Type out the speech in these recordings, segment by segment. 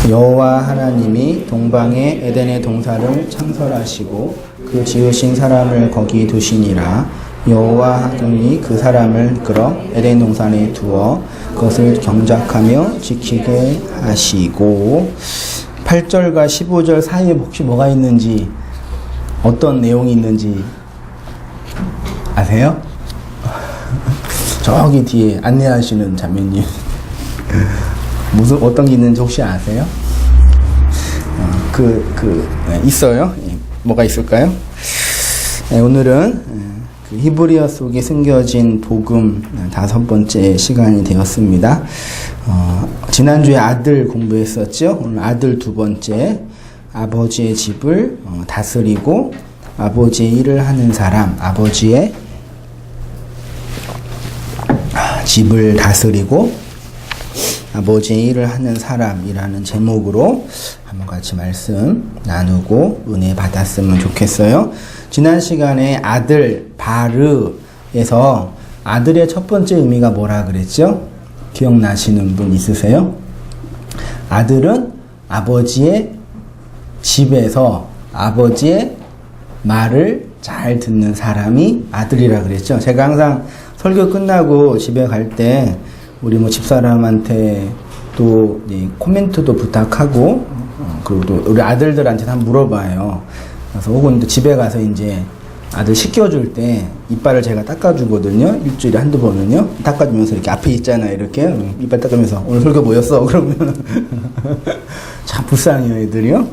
여호와 하나님이 동방에 에덴의 동산을 창설하시고 그 지으신 사람을 거기 두시니라. 여호와 하나님이 그 사람을 끌어 에덴 동산에 두어 그것을 경작하며 지키게 하시고. 8절과 15절 사이에 혹시 뭐가 있는지, 어떤 내용이 있는지 아세요? 저기 뒤에 안내하시는 자매님 무슨 어떤 게 있는지 혹시 아세요? 있어요? 뭐가 있을까요? 오늘은 그 히브리어 속에 숨겨진 복음 5번째 시간이 되었습니다. 지난주에 아들 공부했었죠? 오늘 아들 2번째, 아버지의 집을 다스리고 아버지의 일을 하는 사람, 아버지의 집을 다스리고 아버지의 일을 하는 사람이라는 제목으로 한번 같이 말씀 나누고 은혜 받았으면 좋겠어요. 지난 시간에 아들 바르에서 아들의 첫 번째 의미가 뭐라 그랬죠? 기억나시는 분 있으세요? 아들은 아버지의 집에서 아버지의 말을 잘 듣는 사람이 아들이라 그랬죠. 제가 항상 설교 끝나고 집에 갈 때 우리 집사람한테 또 코멘트도 부탁하고 그리고 또 우리 아들들한테 한번 물어봐요. 그래서 혹은 또 집에 가서 이제 아들 씻겨줄 때 이빨을 제가 닦아주거든요. 일주일에 한두 번은요. 닦아주면서 이렇게 앞에 있잖아요. 이렇게 이빨 닦으면서 오늘 설교 뭐였어? 그러면 참 불쌍해요, 애들이요.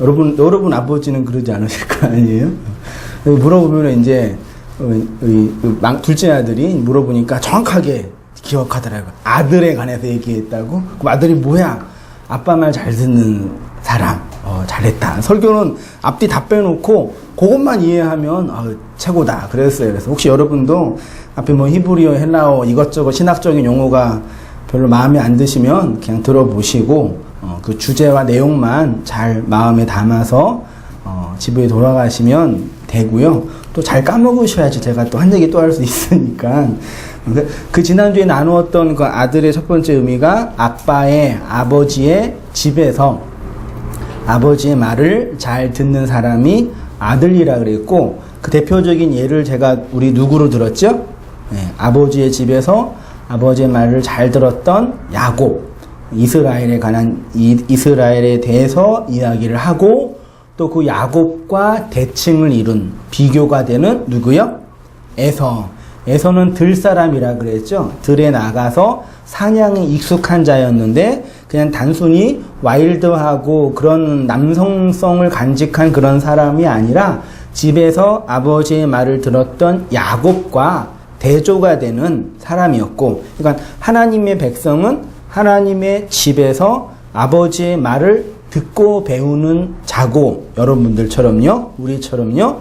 여러분 아버지는 그러지 않으실 거 아니에요? 물어보면 이제 둘째 아들이 물어보니까 정확하게 기억하더라고요. 아들에 관해서 얘기했다고? 그럼 아들이 뭐야? 아빠 말 잘 듣는 사람. 잘했다. 설교는 앞뒤 다 빼놓고 그것만 이해하면 최고다. 그랬어요. 그래서 혹시 여러분도 앞에 히브리어, 헬라어 이것저것 신학적인 용어가 별로 마음에 안 드시면 그냥 들어보시고 그 주제와 내용만 잘 마음에 담아서 집에 돌아가시면 되고요. 또 잘 까먹으셔야지 제가 또 한 얘기 또 할 수 있으니까. 그 지난주에 나누었던 그 아들의 첫 번째 의미가 아버지의 집에서 아버지의 말을 잘 듣는 사람이 아들이라 그랬고, 그 대표적인 예를 제가 우리 누구로 들었죠? 아버지의 집에서 아버지의 말을 잘 들었던 야곱, 이스라엘에 대해서 이야기를 하고, 또 그 야곱과 대칭을 이룬 비교가 되는 누구요? 에서는 들사람이라 그랬죠. 들에 나가서 사냥에 익숙한 자였는데 그냥 단순히 와일드하고 그런 남성성을 간직한 그런 사람이 아니라 집에서 아버지의 말을 들었던 야곱과 대조가 되는 사람이었고, 그러니까 하나님의 백성은 하나님의 집에서 아버지의 말을 듣고 배우는 자고, 여러분들처럼요, 우리처럼요,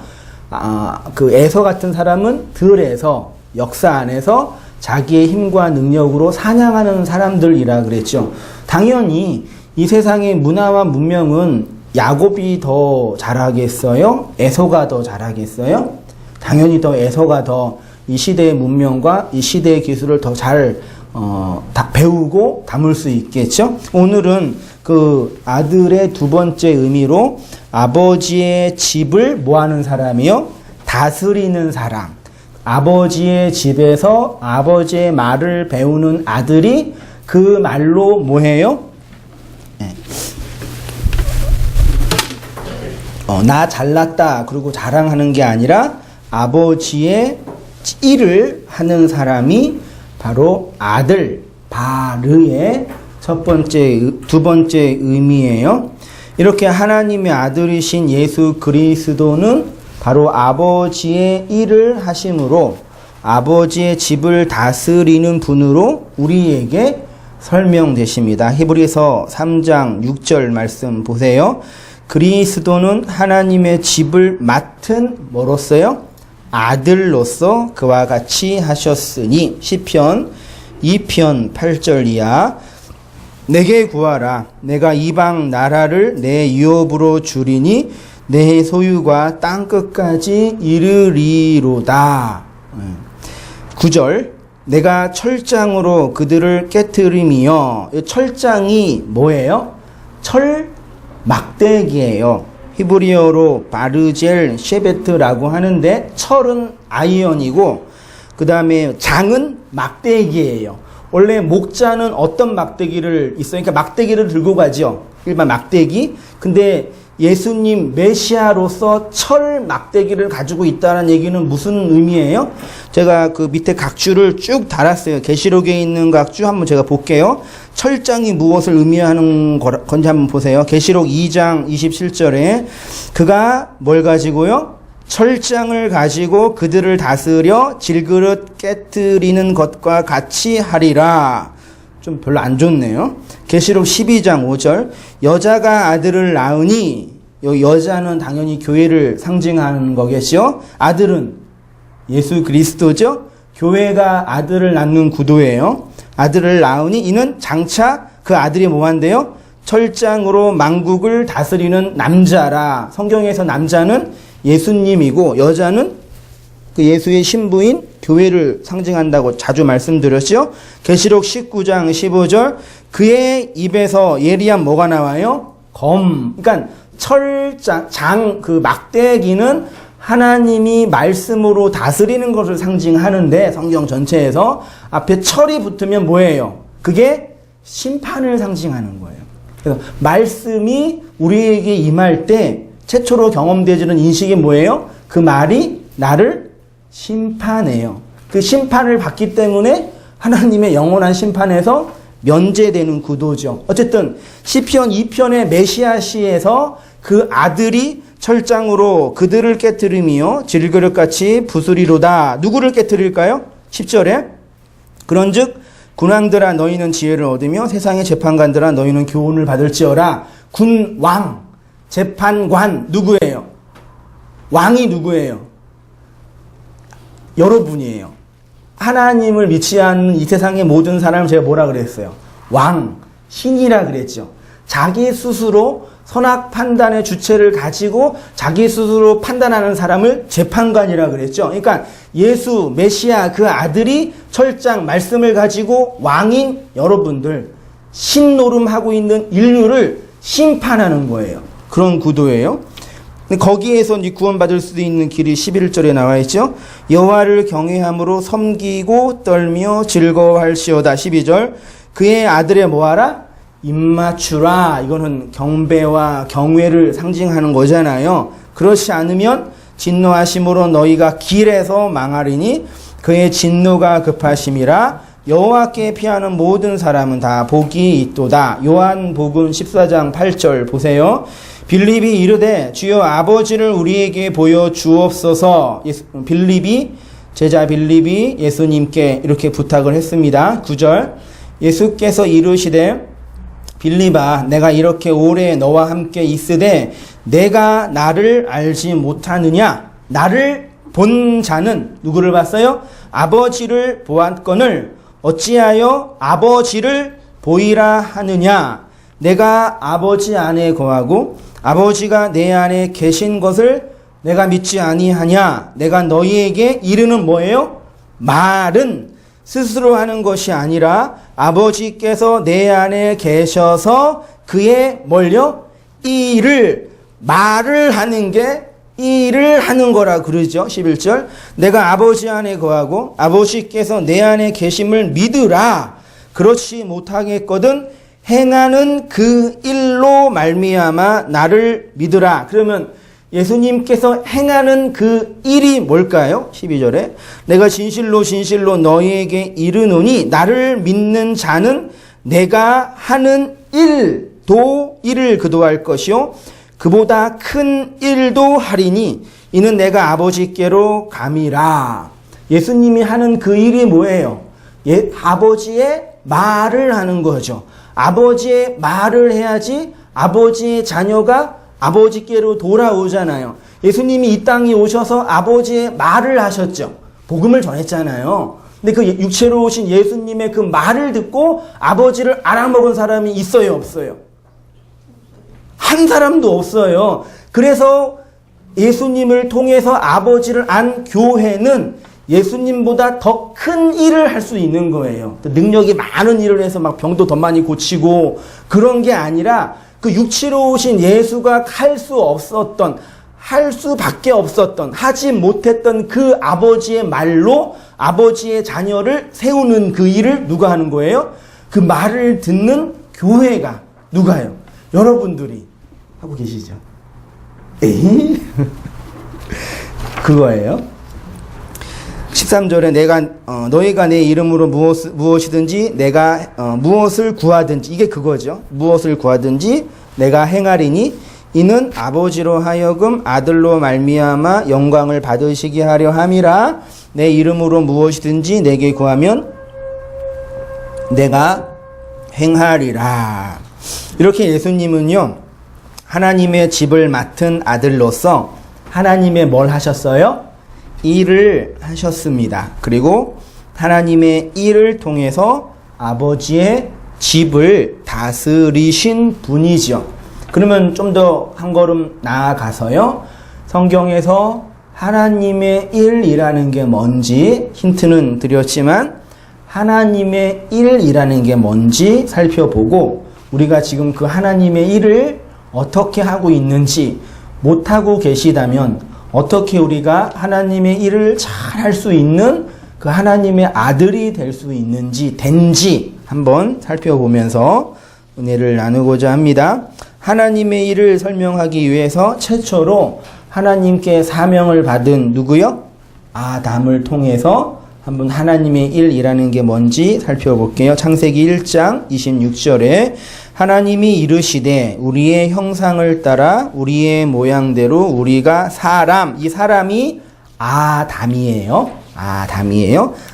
그 에서 같은 사람은 들에서, 역사 안에서 자기의 힘과 능력으로 사냥하는 사람들이라 그랬죠. 당연히 이 세상의 문화와 문명은 야곱이 더 잘하겠어요? 에서가 더 잘하겠어요? 당연히 더 에서가 더 이 시대의 문명과 이 시대의 기술을 더 잘 다 배우고 담을 수 있겠죠? 오늘은 그 아들의 두 번째 의미로 아버지의 집을 뭐하는 사람이요? 다스리는 사람. 아버지의 집에서 아버지의 말을 배우는 아들이 그 말로 뭐해요? 나 잘났다 그리고 자랑하는 게 아니라 아버지의 일을 하는 사람이 바로 아들 바르의 두 번째 의미예요. 이렇게 하나님의 아들이신 예수 그리스도는 바로 아버지의 일을 하심으로 아버지의 집을 다스리는 분으로 우리에게 설명되십니다. 히브리서 3장 6절 말씀 보세요. 그리스도는 하나님의 집을 맡은 뭐로써요? 아들로서 그와 같이 하셨으니. 시편 2편 8절 이하. 내게 구하라. 내가 이방 나라를 내 유업으로 주리니 내 소유가 땅끝까지 이르리로다. 9절. 내가 철장으로 그들을 깨트리며. 철장이 뭐예요? 철 막대기예요. 히브리어로 바르젤 셰베트라고 하는데 철은 아이언이고 그 다음에 장은 막대기예요. 원래 목자는 어떤 막대기를 있어요? 그러니까 막대기를 들고 가죠. 일반 막대기. 근데 예수님 메시아로서 철 막대기를 가지고 있다는 얘기는 무슨 의미예요? 제가 그 밑에 각주를 쭉 달았어요. 계시록에 있는 각주 한번 제가 볼게요. 철장이 무엇을 의미하는 건지 한번 보세요. 계시록 2장 27절에 그가 뭘 가지고요? 철장을 가지고 그들을 다스려 질그릇 깨뜨리는 것과 같이 하리라. 좀 별로 안 좋네요. 계시록 12장 5절 여자가 아들을 낳으니 여자는 당연히 교회를 상징하는 거겠죠. 아들은 예수 그리스도죠. 교회가 아들을 낳는 구도예요. 아들을 낳으니 이는 장차 그 아들이 뭐한대요? 철장으로 만국을 다스리는 남자라. 성경에서 남자는 예수님이고 여자는 그 예수의 신부인 교회를 상징한다고 자주 말씀드렸죠. 계시록 19장 15절 그의 입에서 예리한 뭐가 나와요? 검. 그러니까 철장 그 막대기는 하나님이 말씀으로 다스리는 것을 상징하는데 성경 전체에서 앞에 철이 붙으면 뭐예요? 그게 심판을 상징하는 거예요. 그래서 말씀이 우리에게 임할 때 최초로 경험되지는 인식이 뭐예요? 그 말이 나를 심판해요. 그 심판을 받기 때문에 하나님의 영원한 심판에서 면제되는 구도죠. 어쨌든 시편 2편의 메시아시에서 그 아들이 철장으로 그들을 깨뜨리며 질그릇같이 부수리로다. 누구를 깨뜨릴까요? 10절에 그런즉 군왕들아 너희는 지혜를 얻으며 세상의 재판관들아 너희는 교훈을 받을지어라. 군왕 재판관 누구예요? 왕이 누구예요? 여러분이에요. 하나님을 믿지 않는 이 세상의 모든 사람을 제가 뭐라 그랬어요? 왕, 신이라 그랬죠. 자기 스스로 선악 판단의 주체를 가지고 자기 스스로 판단하는 사람을 재판관이라 그랬죠. 그러니까 예수, 메시아 그 아들이 철장 말씀을 가지고 왕인 여러분들 신노름하고 있는 인류를 심판하는 거예요. 그런 구도예요. 거기에서 구원받을 수 있는 길이 11절에 나와 있죠. 여호와를 경외함으로 섬기고 떨며 즐거워할시어다. 12절 그의 아들의 뭐하라? 입맞추라. 이거는 경배와 경외를 상징하는 거잖아요. 그렇지 않으면 진노하심으로 너희가 길에서 망하리니 그의 진노가 급하심이라. 여호와께 피하는 모든 사람은 다 복이 있도다. 요한복음 14장 8절 보세요. 빌립이 이르되 주여 아버지를 우리에게 보여 주옵소서. 빌립이 제자 빌립이 예수님께 이렇게 부탁을 했습니다. 9절 예수께서 이르시되 빌립아 내가 이렇게 오래 너와 함께 있으되 내가 나를 알지 못하느냐? 나를 본 자는 누구를 봤어요? 아버지를 보았거늘 어찌하여 아버지를 보이라 하느냐? 내가 아버지 안에 거하고 아버지가 내 안에 계신 것을 내가 믿지 아니하냐? 내가 너희에게 이르는 뭐예요? 말은 스스로 하는 것이 아니라 아버지께서 내 안에 계셔서 그의 뭘요? 일을 말을 하는 게 일을 하는 거라 그러죠. 11절 내가 아버지 안에 거하고 아버지께서 내 안에 계심을 믿으라. 그렇지 못하겠거든 행하는 그 일로 말미암아 나를 믿으라. 그러면 예수님께서 행하는 그 일이 뭘까요? 12절에 내가 진실로 진실로 너희에게 이르노니 나를 믿는 자는 내가 하는 일도 이를 그도 할 것이요 그보다 큰 일도 하리니 이는 내가 아버지께로 감이라. 예수님이 하는 그 일이 뭐예요? 아버지의 말을 하는 거죠. 아버지의 말을 해야지 아버지의 자녀가 아버지께로 돌아오잖아요. 예수님이 이 땅에 오셔서 아버지의 말을 하셨죠. 복음을 전했잖아요. 근데 그 육체로 오신 예수님의 그 말을 듣고 아버지를 알아먹은 사람이 있어요, 없어요? 한 사람도 없어요. 그래서 예수님을 통해서 아버지를 안 교회는 예수님보다 더 큰 일을 할 수 있는 거예요. 능력이 많은 일을 해서 막 병도 더 많이 고치고 그런 게 아니라 그 그 육체로 오신 예수가 할 수밖에 없었던, 하지 못했던 그 아버지의 말로 아버지의 자녀를 세우는 그 일을 누가 하는 거예요? 그 말을 듣는 교회가 누가요? 여러분들이 하고 계시죠. 에이? 그거예요. 13절에 너희가 내 이름으로 무엇이든지 내가 무엇을 구하든지, 이게 그거죠. 무엇을 구하든지 내가 행하리니 이는 아버지로 하여금 아들로 말미암아 영광을 받으시게 하려 함이라. 내 이름으로 무엇이든지 내게 구하면 내가 행하리라. 이렇게 예수님은요, 하나님의 집을 맡은 아들로서 하나님의 뭘 하셨어요? 일을 하셨습니다. 그리고 하나님의 일을 통해서 아버지의 집을 다스리신 분이죠. 그러면 좀 더 한 걸음 나아가서요, 성경에서 하나님의 일이라는 게 뭔지 힌트는 드렸지만 하나님의 일이라는 게 뭔지 살펴보고, 우리가 지금 그 하나님의 일을 어떻게 하고 있는지, 못하고 계시다면 어떻게 우리가 하나님의 일을 잘 할 수 있는 그 하나님의 아들이 될 수 된지 한번 살펴보면서 은혜를 나누고자 합니다. 하나님의 일을 설명하기 위해서 최초로 하나님께 사명을 받은 누구요? 아담을 통해서 한번 하나님의 일이라는 게 뭔지 살펴볼게요. 창세기 1장 26절에 하나님이 이르시되 우리의 형상을 따라 우리의 모양대로 우리가 이 사람이 아담이에요.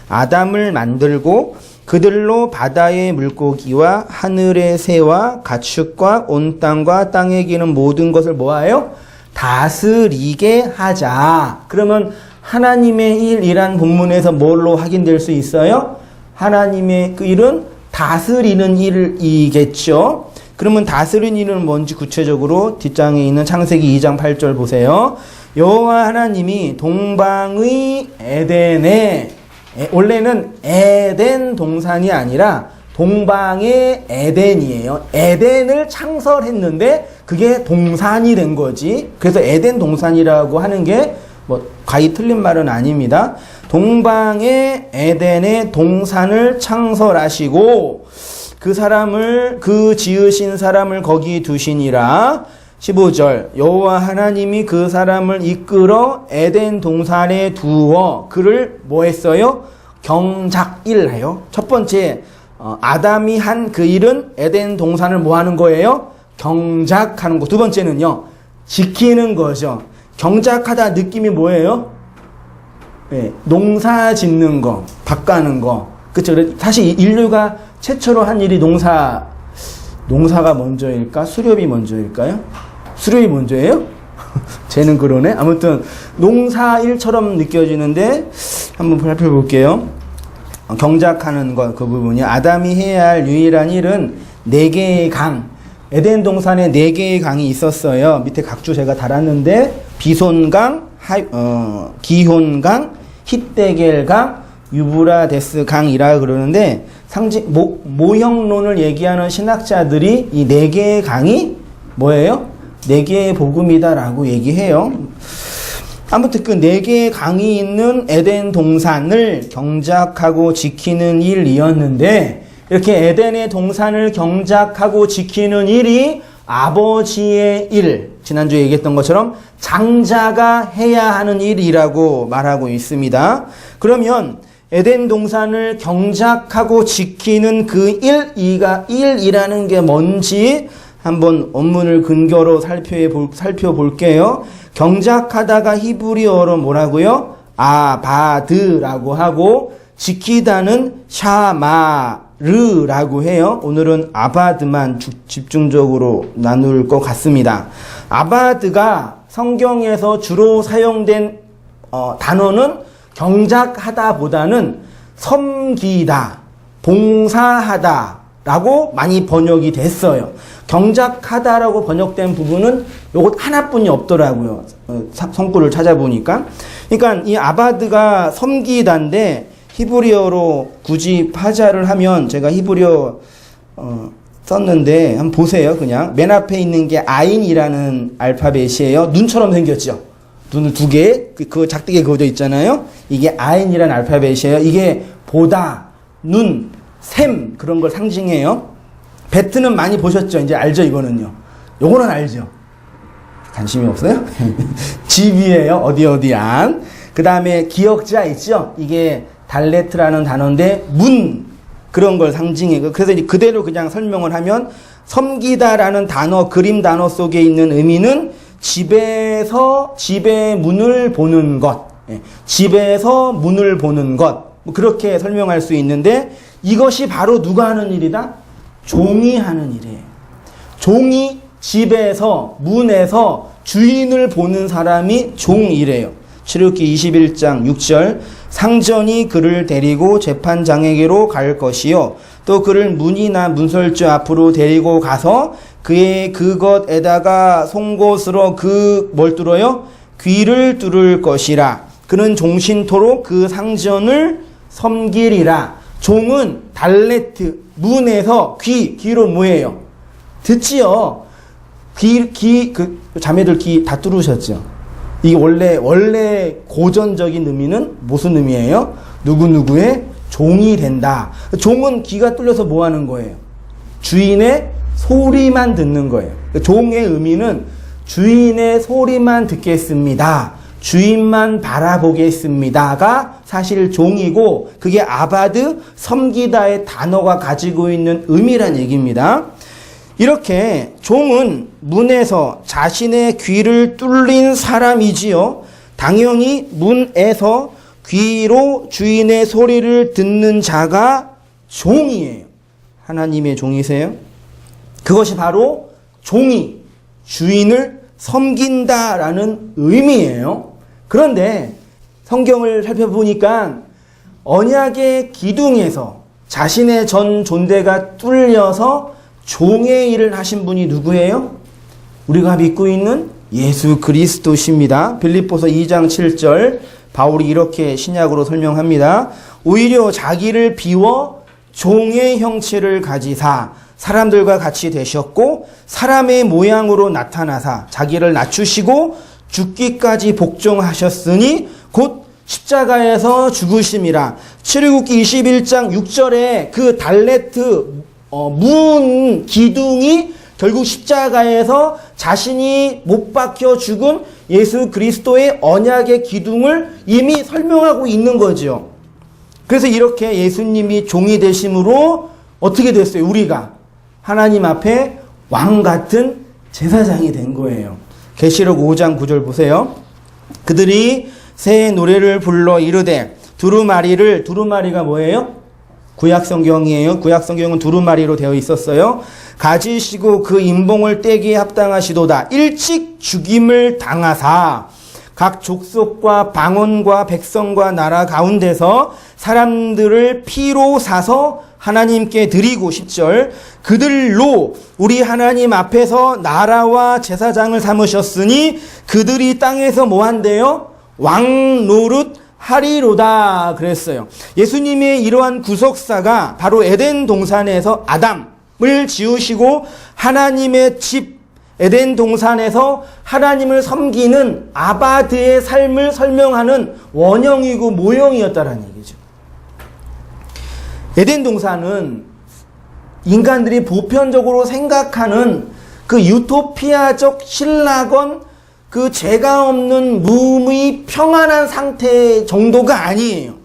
아담을 만들고 그들로 바다의 물고기와 하늘의 새와 가축과 온 땅과 땅에 기는 모든 것을 뭐하여? 다스리게 하자. 그러면 하나님의 일이란 본문에서 뭘로 확인될 수 있어요? 하나님의 그 일은 다스리는 일이겠죠. 그러면 다스리는 일은 뭔지 구체적으로 뒷장에 있는 창세기 2장 8절 보세요. 여호와 하나님이 동방의 에덴에, 원래는 에덴 동산이 아니라 동방의 에덴이에요. 에덴을 창설했는데 그게 동산이 된 거지. 그래서 에덴 동산이라고 하는 게 과히 틀린 말은 아닙니다. 동방의 에덴의 동산을 창설하시고 그 지으신 사람을 거기 두시니라. 15절 여호와 하나님이 그 사람을 이끌어 에덴 동산에 두어 그를 뭐 했어요? 경작일해요. 첫 번째 아담이 한 그 일은 에덴 동산을 뭐 하는 거예요? 경작하는 거. 두 번째는요, 지키는 거죠. 경작하다 느낌이 뭐예요? 네, 농사 짓는 거, 밭 가는 거. 그쵸? 사실 인류가 최초로 한 일이 농사가 먼저일까? 수렵이 먼저일까요? 수렵이 먼저예요? 쟤는 그러네? 아무튼 농사일처럼 느껴지는데 한번 살펴볼게요. 경작하는 것, 그 부분이 아담이 해야 할 유일한 일은 4개의 강, 에덴 동산에 4개의 강이 있었어요. 밑에 각주 제가 달았는데 비손강, 기혼강, 히데겔강, 유브라데스 강이라 그러는데 모형론을 얘기하는 신학자들이 이 4개의 강이 뭐예요? 4개의 복음이다라고 얘기해요. 아무튼 그 4개의 강이 있는 에덴 동산을 경작하고 지키는 일이었는데, 이렇게 에덴의 동산을 경작하고 지키는 일이 아버지의 일, 지난주에 얘기했던 것처럼 장자가 해야 하는 일이라고 말하고 있습니다. 그러면 에덴 동산을 경작하고 지키는 그 일이라는 게 뭔지 한번 원문을 근거로 살펴볼게요. 경작하다가 히브리어로 뭐라고요? 아바드라고 하고 지키다는 샤마르라고 해요. 오늘은 아바드만 집중적으로 나눌 것 같습니다. 아바드가 성경에서 주로 사용된 단어는 경작하다 보다는 섬기다, 봉사하다라고 많이 번역이 됐어요. 경작하다라고 번역된 부분은 요것 하나뿐이 없더라고요. 성구를 찾아보니까. 그러니까 이 아바드가 섬기다인데 히브리어로 굳이 파자를 하면, 제가 히브리어 썼는데 한번 보세요. 그냥 맨 앞에 있는 게 아인이라는 알파벳이에요. 눈처럼 생겼죠. 눈을 두 개, 그 작게 그어져 있잖아요. 이게 아인이라는 알파벳이에요. 이게 보다, 눈, 샘 그런 걸 상징해요. 베트는 많이 보셨죠? 이제 알죠, 이거는요. 요거는 알죠. 관심이 없어요? 집이에요. 어디 안. 그 다음에 기역자 있죠? 이게 달레트라는 단어인데 문 그런 걸 상징해요. 그래서 이제 그대로 그냥 설명을 하면 섬기다라는 단어, 그림 단어 속에 있는 의미는 집에서 집의 문을 보는 것, 집에서 문을 보는 것, 뭐 그렇게 설명할 수 있는데 이것이 바로 누가 하는 일이다? 종이 하는 일이에요. 종이 집에서 문에서 주인을 보는 사람이 종이래요. 출애굽기 21장 6절 상전이 그를 데리고 재판장에게로 갈 것이요 또 그를 문이나 문설주 앞으로 데리고 가서 그의 그것에다가 송곳으로 뭘 뚫어요? 귀를 뚫을 것이라. 그는 종신토록 그 상전을 섬기리라. 종은 달레트 문에서 귀로 뭐예요? 듣지요. 자매들 귀 다 뚫으셨죠? 이 원래 고전적인 의미는 무슨 의미예요? 누구누구의 종이 된다. 종은 귀가 뚫려서 뭐 하는 거예요? 주인의 소리만 듣는 거예요. 종의 의미는 주인의 소리만 듣겠습니다. 주인만 바라보겠습니다가 사실 종이고 그게 아바드, 섬기다의 단어가 가지고 있는 의미란 얘기입니다. 이렇게 종은 문에서 자신의 귀를 뚫린 사람이지요. 당연히 문에서 귀로 주인의 소리를 듣는 자가 종이에요. 하나님의 종이세요? 그것이 바로 종이, 주인을 섬긴다라는 의미예요. 그런데 성경을 살펴보니까 언약의 기둥에서 자신의 전 존재가 뚫려서 종의 일을 하신 분이 누구예요? 우리가 믿고 있는 예수 그리스도십니다. 빌립보서 2장 7절 바울이 이렇게 신약으로 설명합니다. 오히려 자기를 비워 종의 형체를 가지사 사람들과 같이 되셨고 사람의 모양으로 나타나사 자기를 낮추시고 죽기까지 복종하셨으니 곧 십자가에서 죽으심이라. 출애굽기 21장 6절에 그 달레트 문 기둥이 결국 십자가에서 자신이 못 박혀 죽은 예수 그리스도의 언약의 기둥을 이미 설명하고 있는 거죠. 그래서 이렇게 예수님이 종이 되심으로 어떻게 됐어요? 우리가 하나님 앞에 왕 같은 제사장이 된 거예요. 계시록 5장 9절 보세요. 그들이 새 노래를 불러 이르되 두루마리가 뭐예요? 구약성경이에요. 구약성경은 두루마리로 되어 있었어요. 가지시고 그 인봉을 떼기에 합당하시도다. 일찍 죽임을 당하사 각 족속과 방언과 백성과 나라 가운데서 사람들을 피로 사서 하나님께 드리고 10절 그들로 우리 하나님 앞에서 나라와 제사장을 삼으셨으니 그들이 땅에서 뭐 한대요? 왕 노릇 하리로다 그랬어요. 예수님의 이러한 구속사가 바로 에덴 동산에서 아담을 지으시고 하나님의 집 에덴 동산에서 하나님을 섬기는 아바드의 삶을 설명하는 원형이고 모형이었다라는 얘기죠. 에덴 동산은 인간들이 보편적으로 생각하는 그 유토피아적 신라건 그 죄가 없는 무의 평안한 상태 정도가 아니에요.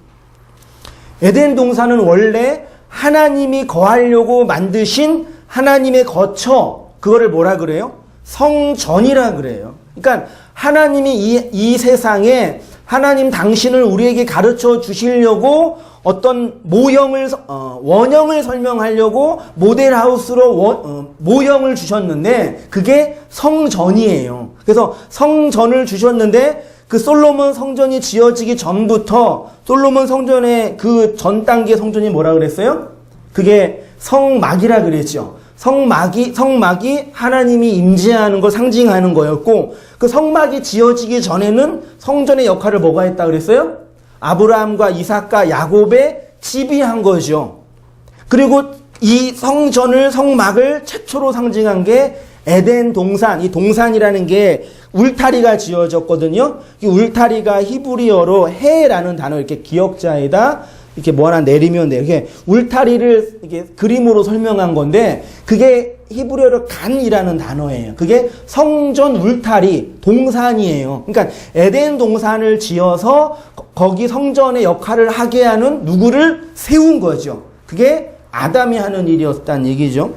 에덴 동산은 원래 하나님이 거하려고 만드신 하나님의 거처, 그거를 뭐라 그래요? 성전이라 그래요. 그러니까 하나님이 이 세상에 하나님 당신을 우리에게 가르쳐 주시려고 어떤 원형을 설명하려고 모델하우스로 모형을 주셨는데 그게 성전이에요. 그래서 성전을 주셨는데 그 솔로몬 성전이 지어지기 전부터 솔로몬 성전의 그 전 단계 성전이 뭐라 그랬어요? 그게 성막이라 그랬죠. 성막이 하나님이 임재하는 걸 상징하는 거였고 그 성막이 지어지기 전에는 성전의 역할을 뭐가 했다 그랬어요? 아브라함과 이삭과 야곱의 집이 한 거죠. 그리고 이 성전을, 성막을 최초로 상징한 게 에덴 동산, 이 동산이라는 게 울타리가 지어졌거든요. 이 울타리가 히브리어로 해라는 단어 이렇게 기역자에다 이렇게 뭐 하나 내리면 돼요. 이게 울타리를 이렇게 그림으로 설명한 건데 그게 히브리어로 간이라는 단어예요. 그게 성전 울타리, 동산이에요. 그러니까 에덴 동산을 지어서 거기 성전의 역할을 하게 하는 누구를 세운 거죠. 그게 아담이 하는 일이었다는 얘기죠.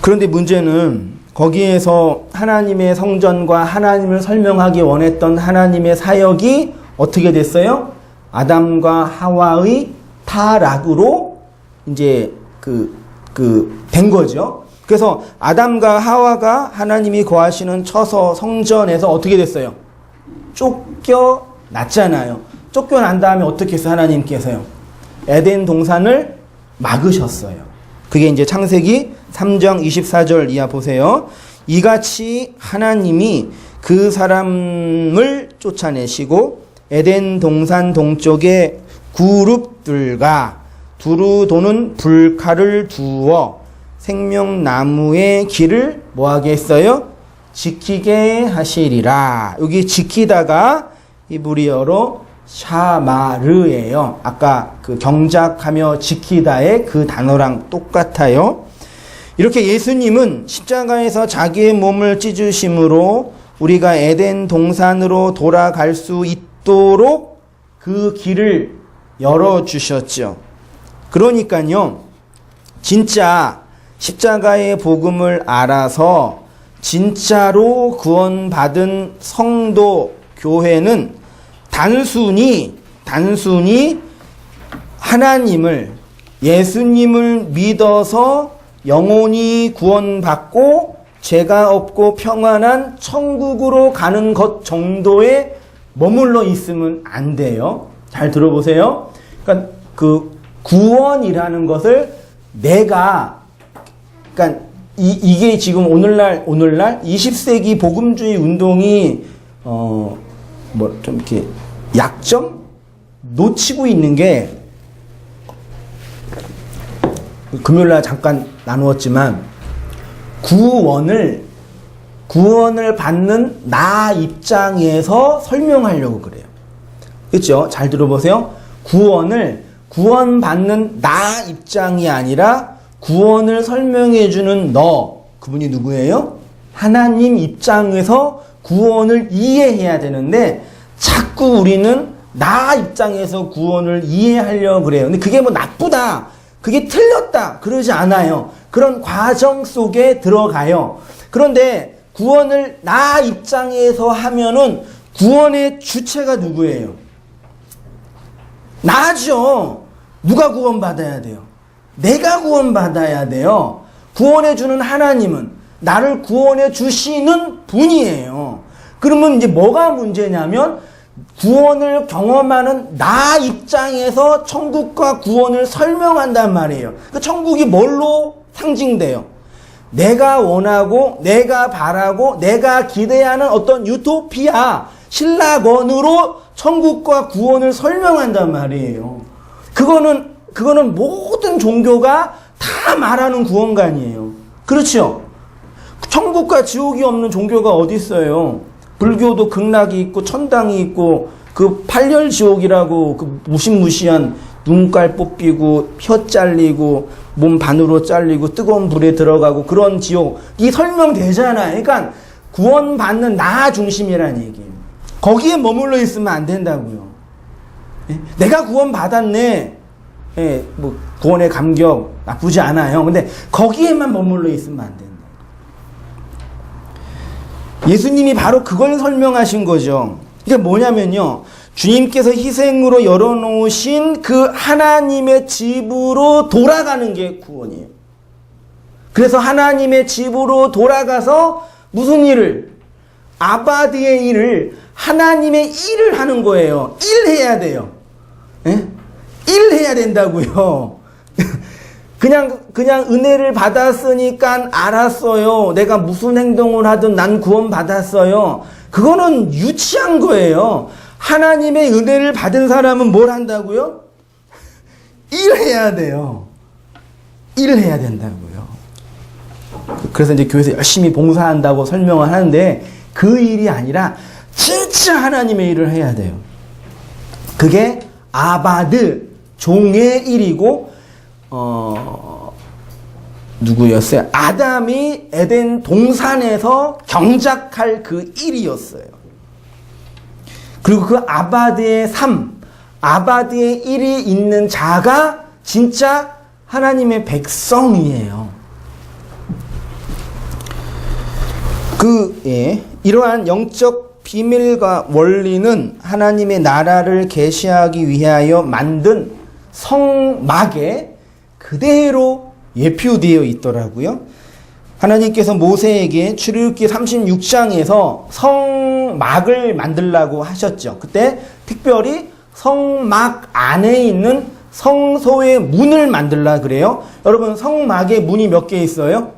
그런데 문제는 거기에서 하나님의 성전과 하나님을 설명하기 원했던 하나님의 사역이 어떻게 됐어요? 아담과 하와의 타락으로 이제 된 거죠. 그래서 아담과 하와가 하나님이 거하시는 처소 성전에서 어떻게 됐어요? 쫓겨났잖아요. 쫓겨난 다음에 어떻게 했어요? 하나님께서요. 에덴 동산을 막으셨어요. 그게 이제 창세기 3장 24절 이하 보세요. 이같이 하나님이 그 사람을 쫓아내시고 에덴 동산 동쪽에 그룹들과 두루 도는 불칼을 두어 생명나무의 길을 뭐하게 했어요? 지키게 하시리라. 여기 지키다가 히브리어로 샤마르예요. 아까 그 경작하며 지키다의 그 단어랑 똑같아요. 이렇게 예수님은 십자가에서 자기의 몸을 찢으심으로 우리가 에덴 동산으로 돌아갈 수 있도록 그 길을 열어주셨죠. 그러니까요, 진짜 십자가의 복음을 알아서 진짜로 구원받은 성도, 교회는 단순히 하나님을, 예수님을 믿어서 영혼이 구원받고 죄가 없고 평안한 천국으로 가는 것 정도에 머물러 있으면 안 돼요. 잘 들어보세요. 그러니까 그 구원이라는 것을 내가, 그러니까 이게 지금 오늘날 20세기 복음주의 운동이 좀 이렇게 약점 놓치고 있는 게, 금요일날 잠깐 나누었지만 구원을 받는 나 입장에서 설명하려고 그래요. 그렇죠? 잘 들어보세요. 구원받는 나 입장이 아니라 구원을 설명해주는 너, 그분이 누구예요? 하나님 입장에서 구원을 이해해야 되는데 자꾸 우리는 나 입장에서 구원을 이해하려고 그래요. 근데 그게 뭐 나쁘다, 그게 틀렸다 그러지 않아요. 그런 과정 속에 들어가요. 그런데 구원을 나 입장에서 하면은 구원의 주체가 누구예요? 나죠. 누가 구원받아야 돼요? 내가 구원받아야 돼요. 구원해주는 하나님은 나를 구원해 주시는 분이에요. 그러면 이제 뭐가 문제냐면 구원을 경험하는 나 입장에서 천국과 구원을 설명한단 말이에요. 그 천국이 뭘로 상징돼요? 내가 원하고 내가 바라고 내가 기대하는 어떤 유토피아, 신라권으로 천국과 구원을 설명한단 말이에요. 그거는 모든 종교가 다 말하는 구원관이에요. 그렇죠? 천국과 지옥이 없는 종교가 어디 있어요? 불교도 극락이 있고 천당이 있고 그 팔열지옥이라고 그 무시무시한 눈깔 뽑히고 혀 잘리고 몸 반으로 잘리고 뜨거운 불에 들어가고 그런 지옥이 설명되잖아요. 그러니까 구원받는 나 중심이라는 얘기예요. 거기에 머물러 있으면 안 된다고요. 내가 구원받았네. 뭐 구원의 감격 나쁘지 않아요. 근데 거기에만 머물러 있으면 안 된다. 예수님이 바로 그걸 설명하신 거죠. 이게 뭐냐면요, 주님께서 희생으로 열어놓으신 그 하나님의 집으로 돌아가는 게 구원이에요. 그래서 하나님의 집으로 돌아가서 무슨 일을? 아바드의 일을, 하나님의 일을 하는 거예요. 일해야 돼요. 일해야 된다고요. 그냥 은혜를 받았으니까 알았어요. 내가 무슨 행동을 하든 난 구원 받았어요. 그거는 유치한 거예요. 하나님의 은혜를 받은 사람은 뭘 한다고요? 일해야 돼요. 일을 해야 된다고요. 그래서 이제 교회에서 열심히 봉사한다고 설명을 하는데 그 일이 아니라 진짜 하나님의 일을 해야 돼요. 그게 아바드, 종의 일이고 누구였어요? 아담이 에덴 동산에서 경작할 그 일이었어요. 그리고 그 아바드의 삶, 아바드의 일이 있는 자가 진짜 하나님의 백성이에요. 이러한 영적 비밀과 원리는 하나님의 나라를 계시하기 위하여 만든 성막에 그대로 예표되어 있더라고요. 하나님께서 모세에게 출애굽기 36장에서 성막을 만들라고 하셨죠. 그때 특별히 성막 안에 있는 성소의 문을 만들라 그래요. 여러분, 성막에 문이 몇 개 있어요?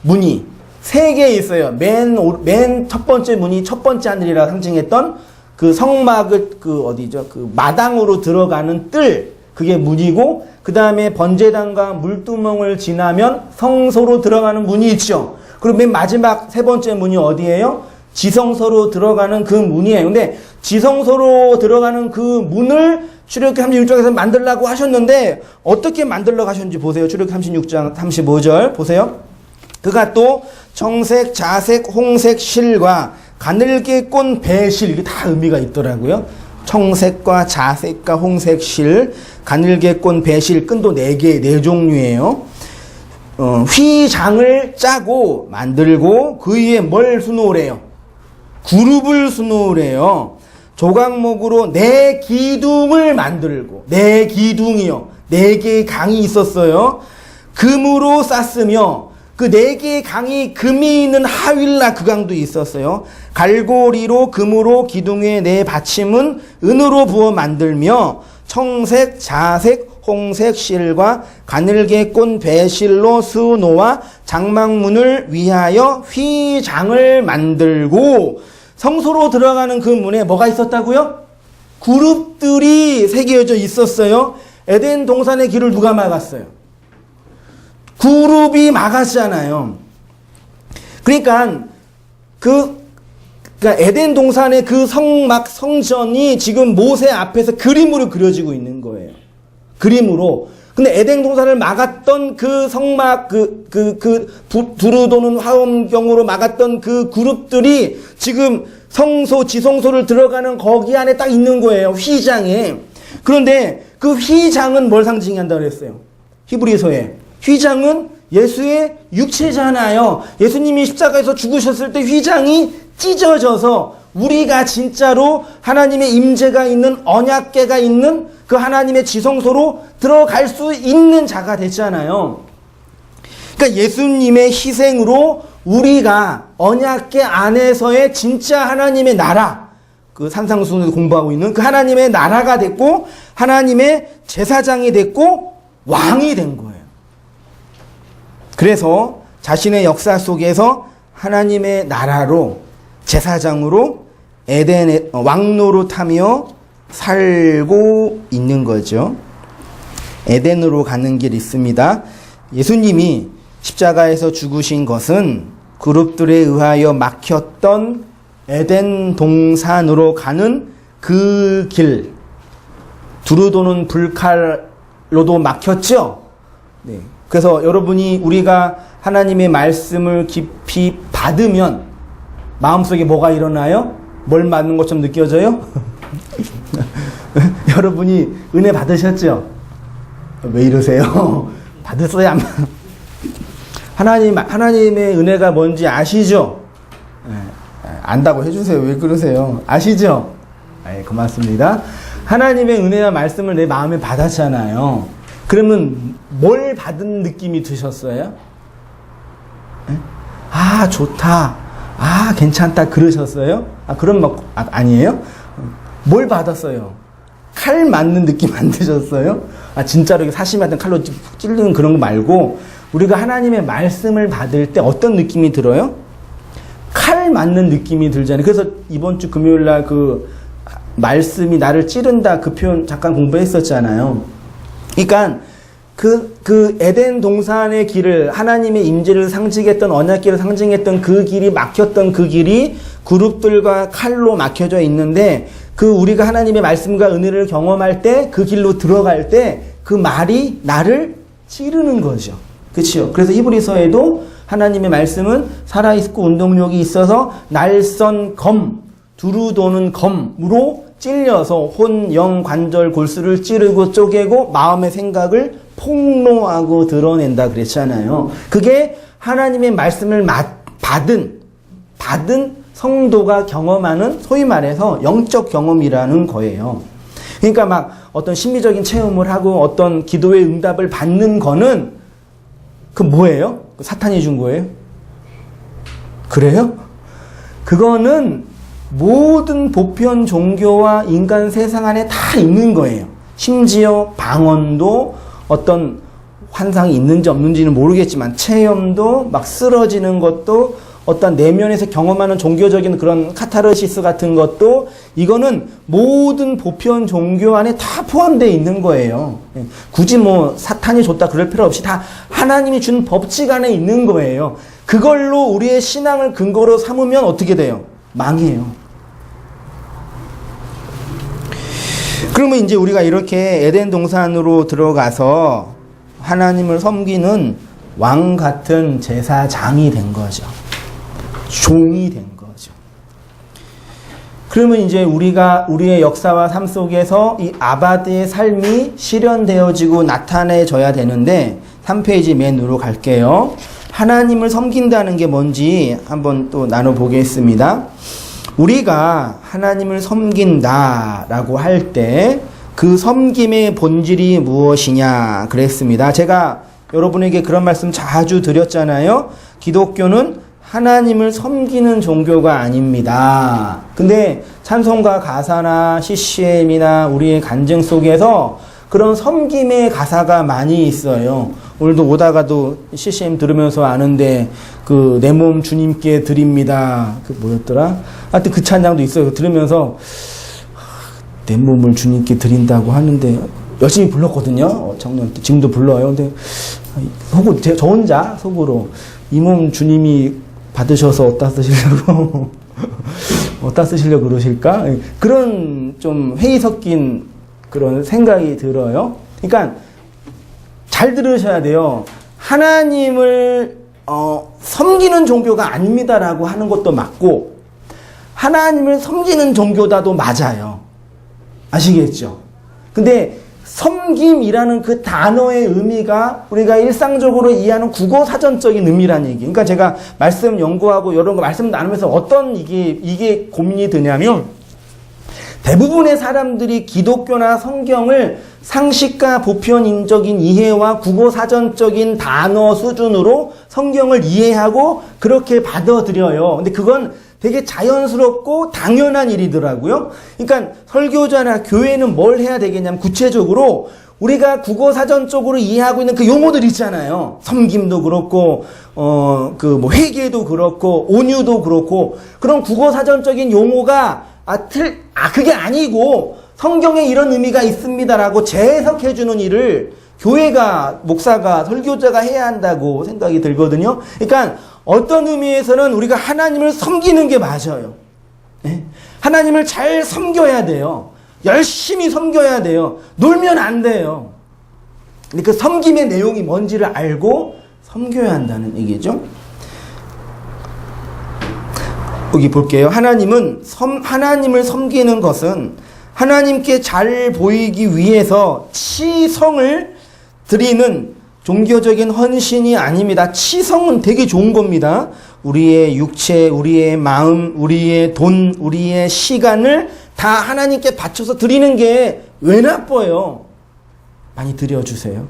문이 3개 있어요. 맨 첫 번째 문이 첫 번째 하늘이라 상징했던 그 성막을 그 마당으로 들어가는 뜰, 그게 문이고, 그 다음에 번제단과 물두멍을 지나면 성소로 들어가는 문이 있죠. 그리고 맨 마지막 3번째 문이 어디예요? 지성소로 들어가는 그 문이에요. 근데 지성소로 들어가는 그 문을 출애굽기 36장에서 만들라고 하셨는데 어떻게 만들려고 하셨는지 보세요. 출애굽기 36장 35절 보세요. 그가 또 청색, 자색, 홍색 실과 가늘게 꼰 배실, 이게 다 의미가 있더라고요. 청색과 자색과 홍색 실, 가늘게 꼰 배실, 끈도 4개, 4종류예요. 휘장을 짜고 만들고 그 위에 뭘 수놓으래요? 그룹을 수놓으래요. 조각목으로 4기둥을 만들고, 4기둥이요. 4개의 강이 있었어요. 금으로 쌌으며 그 4개의 강이 금이 있는 하윌라 그 강도 있었어요. 갈고리로 금으로 기둥의 4받침은 은으로 부어 만들며 청색, 자색, 홍색 실과 가늘게 꼰 배실로 수놓아 장막문을 위하여 휘장을 만들고, 성소로 들어가는 그 문에 뭐가 있었다고요? 그룹들이 새겨져 있었어요. 에덴 동산의 길을 누가 막았어요? 그룹이 막았잖아요. 그러니까 에덴 동산의 그 성막 성전이 지금 모세 앞에서 그림으로 그려지고 있는 거예요. 그림으로. 근데 에덴 동산을 막았던 그 성막, 두루 도는 화엄경으로 막았던 그 그룹들이 지금 성소, 지성소를 들어가는 거기 안에 딱 있는 거예요. 휘장에. 그런데 그 휘장은 뭘 상징한다고 그랬어요? 히브리서에. 휘장은 예수의 육체잖아요. 예수님이 십자가에서 죽으셨을 때 휘장이 찢어져서 우리가 진짜로 하나님의 임재가 있는, 언약궤가 있는 그 하나님의 지성소로 들어갈 수 있는 자가 됐잖아요. 그러니까 예수님의 희생으로 우리가 언약궤 안에서의 진짜 하나님의 나라, 그 산상수훈에서 공부하고 있는 그 하나님의 나라가 됐고, 하나님의 제사장이 됐고, 왕이 된 거예요. 그래서 자신의 역사 속에서 하나님의 나라로, 제사장으로 에덴의 왕노릇하며 살고 있는 거죠. 에덴으로 가는 길이 있습니다. 예수님이 십자가에서 죽으신 것은 그룹들에 의하여 막혔던 에덴 동산으로 가는 그 길, 두루 도는 불칼로도 막혔죠. 네. 그래서 여러분이 우리가 하나님의 말씀을 깊이 받으면 마음속에 뭐가 일어나요? 뭘 맞는 것처럼 느껴져요? 여러분이 은혜 받으셨죠? 왜 이러세요? 받으세요? 하나님의 은혜가 뭔지 아시죠? 안다고 해주세요. 왜 그러세요? 아시죠? 고맙습니다. 하나님의 은혜와 말씀을 내 마음에 받았잖아요. 그러면 뭘 받은 느낌이 드셨어요? 아, 좋다. 아, 괜찮다. 그러셨어요? 그럼 아니에요? 뭘 받았어요? 칼 맞는 느낌 안 드셨어요? 진짜로 사시 같은 칼로 찔리는 그런 거 말고, 우리가 하나님의 말씀을 받을 때 어떤 느낌이 들어요? 칼 맞는 느낌이 들잖아요. 그래서 이번 주 금요일 날 그 말씀이 나를 찌른다 그 표현 잠깐 공부했었잖아요. 그러니까 그 에덴 동산의 길을, 하나님의 임재를 상징했던, 언약길을 상징했던 그 길이 막혔던 그 길이 그룹들과 칼로 막혀져 있는데, 그 우리가 하나님의 말씀과 은혜를 경험할 때, 그 길로 들어갈 때 그 말이 나를 찌르는 거죠. 그렇죠? 그래서 히브리서에도 하나님의 말씀은 살아있고 운동력이 있어서 날선 검, 두루 도는 검으로 찔려서 혼, 영, 관절, 골수를 찌르고 쪼개고 마음의 생각을 폭로하고 드러낸다 그랬잖아요. 그게 하나님의 말씀을 받은 성도가 경험하는, 소위 말해서 영적 경험이라는 거예요. 그러니까 막 어떤 심리적인 체험을 하고 어떤 기도의 응답을 받는 거는 그 뭐예요? 사탄이 준 거예요? 그래요? 그거는 모든 보편 종교와 인간 세상 안에 다 있는 거예요. 심지어 방언도 어떤 환상이 있는지 없는지는 모르겠지만 체험도 막 쓰러지는 것도 어떤 내면에서 경험하는 종교적인 그런 카타르시스 같은 것도 이거는 모든 보편 종교 안에 다 포함되어 있는 거예요. 굳이 뭐 사탄이 줬다 그럴 필요 없이 다 하나님이 준 법칙 안에 있는 거예요. 그걸로 우리의 신앙을 근거로 삼으면 어떻게 돼요? 망해요. 그러면 이제 우리가 이렇게 에덴 동산으로 들어가서 하나님을 섬기는 왕 같은 제사장이 된 거죠. 종이 된 거죠. 그러면 이제 우리의 역사와 삶 속에서 이 아바드의 삶이 실현되어지고 나타내져야 되는데 3페이지 맨 위로 갈게요. 하나님을 섬긴다는 게 뭔지 한번 또 나눠보겠습니다. 우리가 하나님을 섬긴다라고 할 때 그 섬김의 본질이 무엇이냐 그랬습니다. 제가 여러분에게 그런 말씀 자주 드렸잖아요. 기독교는 하나님을 섬기는 종교가 아닙니다. 근데 찬송가 가사나 CCM이나 우리의 간증 속에서 그런 섬김의 가사가 많이 있어요. 오늘도 오다가도 CCM 들으면서 아는데 그 내 몸 주님께 드립니다. 그 뭐였더라? 하여튼 그 찬양도 있어요. 들으면서 내 몸을 주님께 드린다고 하는데 열심히 불렀거든요. 청년 때 지금도 불러요. 근데 저 혼자 속으로 이 몸 주님이 받으셔서 어디다 쓰시려고 어디다 쓰시려고 그러실까? 그런 좀 회의 섞인 그런 생각이 들어요. 그러니까 잘 들으셔야 돼요. 하나님을 섬기는 종교가 아닙니다라고 하는 것도 맞고 하나님을 섬기는 종교다도 맞아요. 아시겠죠? 근데 섬김이라는 그 단어의 의미가 우리가 일상적으로 이해하는 국어사전적인 의미라는 얘기. 그러니까 제가 말씀 연구하고 이런 거 말씀 나누면서 어떤 이게 고민이 드냐면 대부분의 사람들이 기독교나 성경을 상식과 보편인적인 이해와 국어사전적인 단어 수준으로 성경을 이해하고 그렇게 받아들여요. 근데 그건 되게 자연스럽고 당연한 일이더라고요. 그러니까 설교자나 교회는 뭘 해야 되겠냐면 구체적으로 우리가 국어사전적으로 이해하고 있는 그 용어들 있잖아요. 섬김도 그렇고 그 뭐 회개도 그렇고 온유도 그렇고 그런 국어사전적인 용어가 그게 아니고 성경에 이런 의미가 있습니다라고 재해석해 주는 일을 교회가 목사가 설교자가 해야 한다고 생각이 들거든요. 그러니까 어떤 의미에서는 우리가 하나님을 섬기는 게 맞아요. 네? 하나님을 잘 섬겨야 돼요. 열심히 섬겨야 돼요. 놀면 안 돼요. 근데 그 섬김의 내용이 뭔지를 알고 섬겨야 한다는 얘기죠. 여기 볼게요. 하나님을 섬기는 것은 하나님께 잘 보이기 위해서 치성을 드리는 종교적인 헌신이 아닙니다. 치성은 되게 좋은 겁니다. 우리의 육체, 우리의 마음, 우리의 돈, 우리의 시간을 다 하나님께 바쳐서 드리는 게 왜 나빠요? 많이 드려주세요.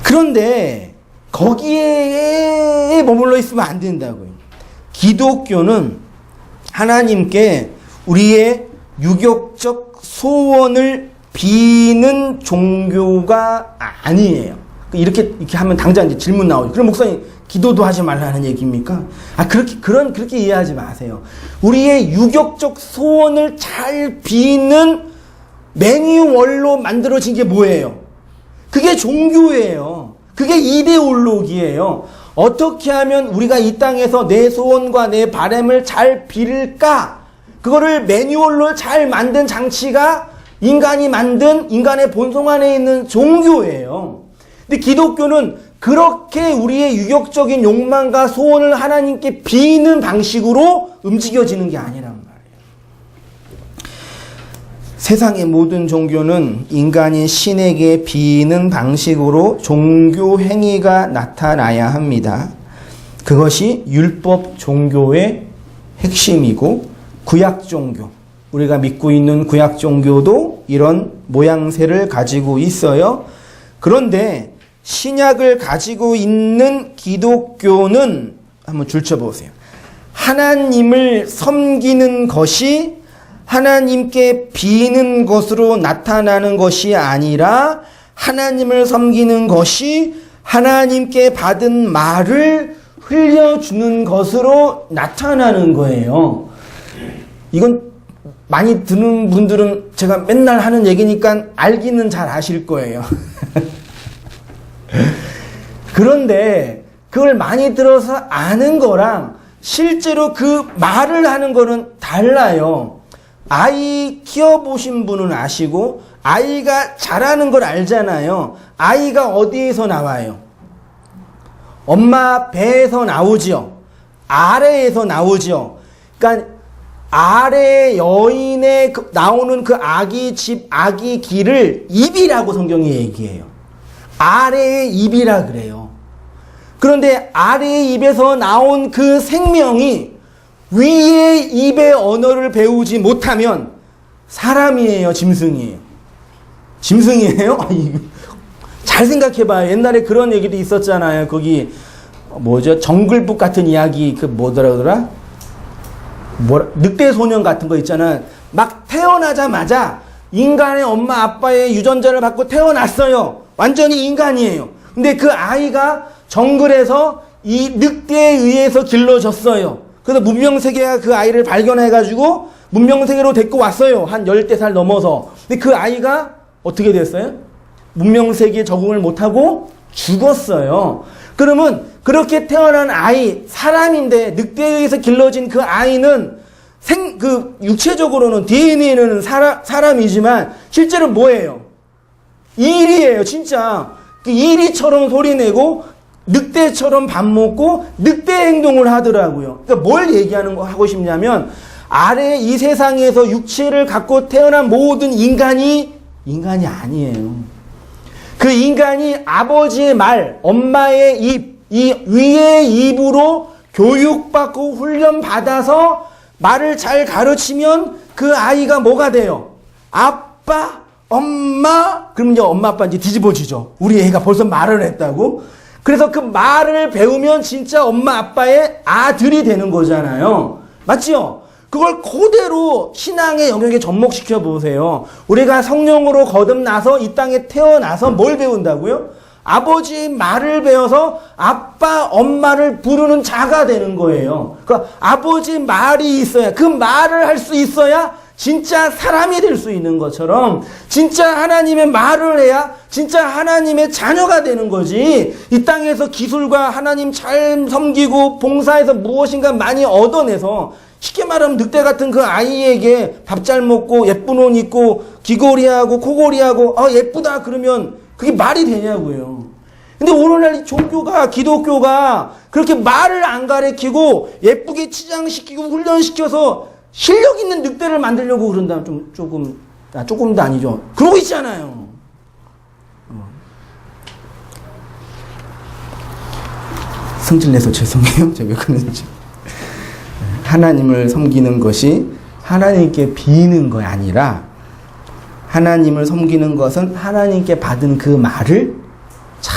그런데 거기에 머물러 있으면 안 된다고요. 기독교는 하나님께 우리의 유격적 소원을 비는 종교가 아니에요. 이렇게 하면 당장 이제 질문 나오죠. 그럼 목사님 기도도 하지 말라는 얘기입니까? 그렇게 이해하지 마세요. 우리의 유격적 소원을 잘 비는 매뉴얼로 만들어진 게 뭐예요? 그게 종교예요. 그게 이데올로기예요. 어떻게 하면 우리가 이 땅에서 내 소원과 내 바람을 잘 빌까? 그거를 매뉴얼로 잘 만든 장치가 인간이 만든 인간의 본성 안에 있는 종교예요. 근데 기독교는 그렇게 우리의 유격적인 욕망과 소원을 하나님께 비는 방식으로 움직여지는 게 아니란 말이에요. 세상의 모든 종교는 인간이 신에게 비는 방식으로 종교 행위가 나타나야 합니다. 그것이 율법 종교의 핵심이고 구약 종교, 우리가 믿고 있는 구약 종교도 이런 모양새를 가지고 있어요. 그런데 신약을 가지고 있는 기독교는 한번 줄쳐보세요. 하나님을 섬기는 것이 하나님께 비는 것으로 나타나는 것이 아니라 하나님을 섬기는 것이 하나님께 받은 말을 흘려주는 것으로 나타나는 거예요. 이건 많이 듣는 분들은 제가 맨날 하는 얘기니까 알기는 잘 아실 거예요. 그런데 그걸 많이 들어서 아는 거랑 실제로 그 말을 하는 거는 달라요. 아이 키워보신 분은 아시고 아이가 자라는 걸 알잖아요. 아이가 어디에서 나와요? 엄마 배에서 나오죠. 아래에서 나오죠. 그러니까 아래 여인에 나오는 그 아기 집, 아기 길을 입이라고 성경이 얘기해요. 아래의 입이라 그래요. 그런데 아래의 입에서 나온 그 생명이 위의 입의 언어를 배우지 못하면 사람이에요, 짐승이에요? 짐승이에요? 잘 생각해봐요. 옛날에 그런 얘기도 있었잖아요. 거기 뭐죠? 정글북 같은 이야기 그 뭐더라? 늑대 소년 같은 거 있잖아. 막 태어나자마자 인간의 엄마 아빠의 유전자를 받고 태어났어요. 완전히 인간이에요. 근데 그 아이가 정글에서 이 늑대에 의해서 길러졌어요. 그래서 문명세계가 그 아이를 발견해가지고 문명세계로 데리고 왔어요. 한 10살 넘어서. 근데 그 아이가 어떻게 됐어요? 문명세계에 적응을 못하고 죽었어요. 그러면 그렇게 태어난 아이, 사람인데 늑대에 의해서 길러진 그 아이는 육체적으로는 DNA는 사람이지만 실제로 뭐예요? 이리예요, 진짜. 그 이리처럼 소리내고 늑대처럼 밥 먹고 늑대 행동을 하더라고요. 그러니까 뭘 하고 싶냐면 아래 이 세상에서 육체를 갖고 태어난 모든 인간이 아니에요. 그 인간이 아버지의 말, 엄마의 입, 이 위의 입으로 교육받고 훈련받아서 말을 잘 가르치면 그 아이가 뭐가 돼요? 아빠, 엄마, 그럼 이제 엄마 아빠 이제 뒤집어지죠. 우리 애가 벌써 말을 했다고. 그래서 그 말을 배우면 진짜 엄마 아빠의 아들이 되는 거잖아요. 맞죠? 그걸 그대로 신앙의 영역에 접목시켜 보세요. 우리가 성령으로 거듭나서 이 땅에 태어나서 뭘 배운다고요? 아버지의 말을 배워서 아빠, 엄마를 부르는 자가 되는 거예요. 그러니까 아버지의 말이 있어야, 그 말을 할 수 있어야 진짜 사람이 될 수 있는 것처럼 진짜 하나님의 말을 해야 진짜 하나님의 자녀가 되는 거지. 이 땅에서 기술과 하나님 잘 섬기고 봉사해서 무엇인가 많이 얻어내서 쉽게 말하면 늑대 같은 그 아이에게 밥 잘 먹고 예쁜 옷 입고 귀걸이하고 코걸이하고 예쁘다 그러면 그게 말이 되냐고요. 근데 오늘날 이 종교가, 기독교가 그렇게 말을 안 가르치고 예쁘게 치장시키고 훈련시켜서 실력 있는 늑대를 만들려고 그런다면 조금도 아니죠. 그러고 있잖아요. 성질내서 죄송해요. 제가 왜 그러는지. 하나님을 섬기는 것이 하나님께 비는 것이 아니라 하나님을 섬기는 것은 하나님께 받은 그 말을 잘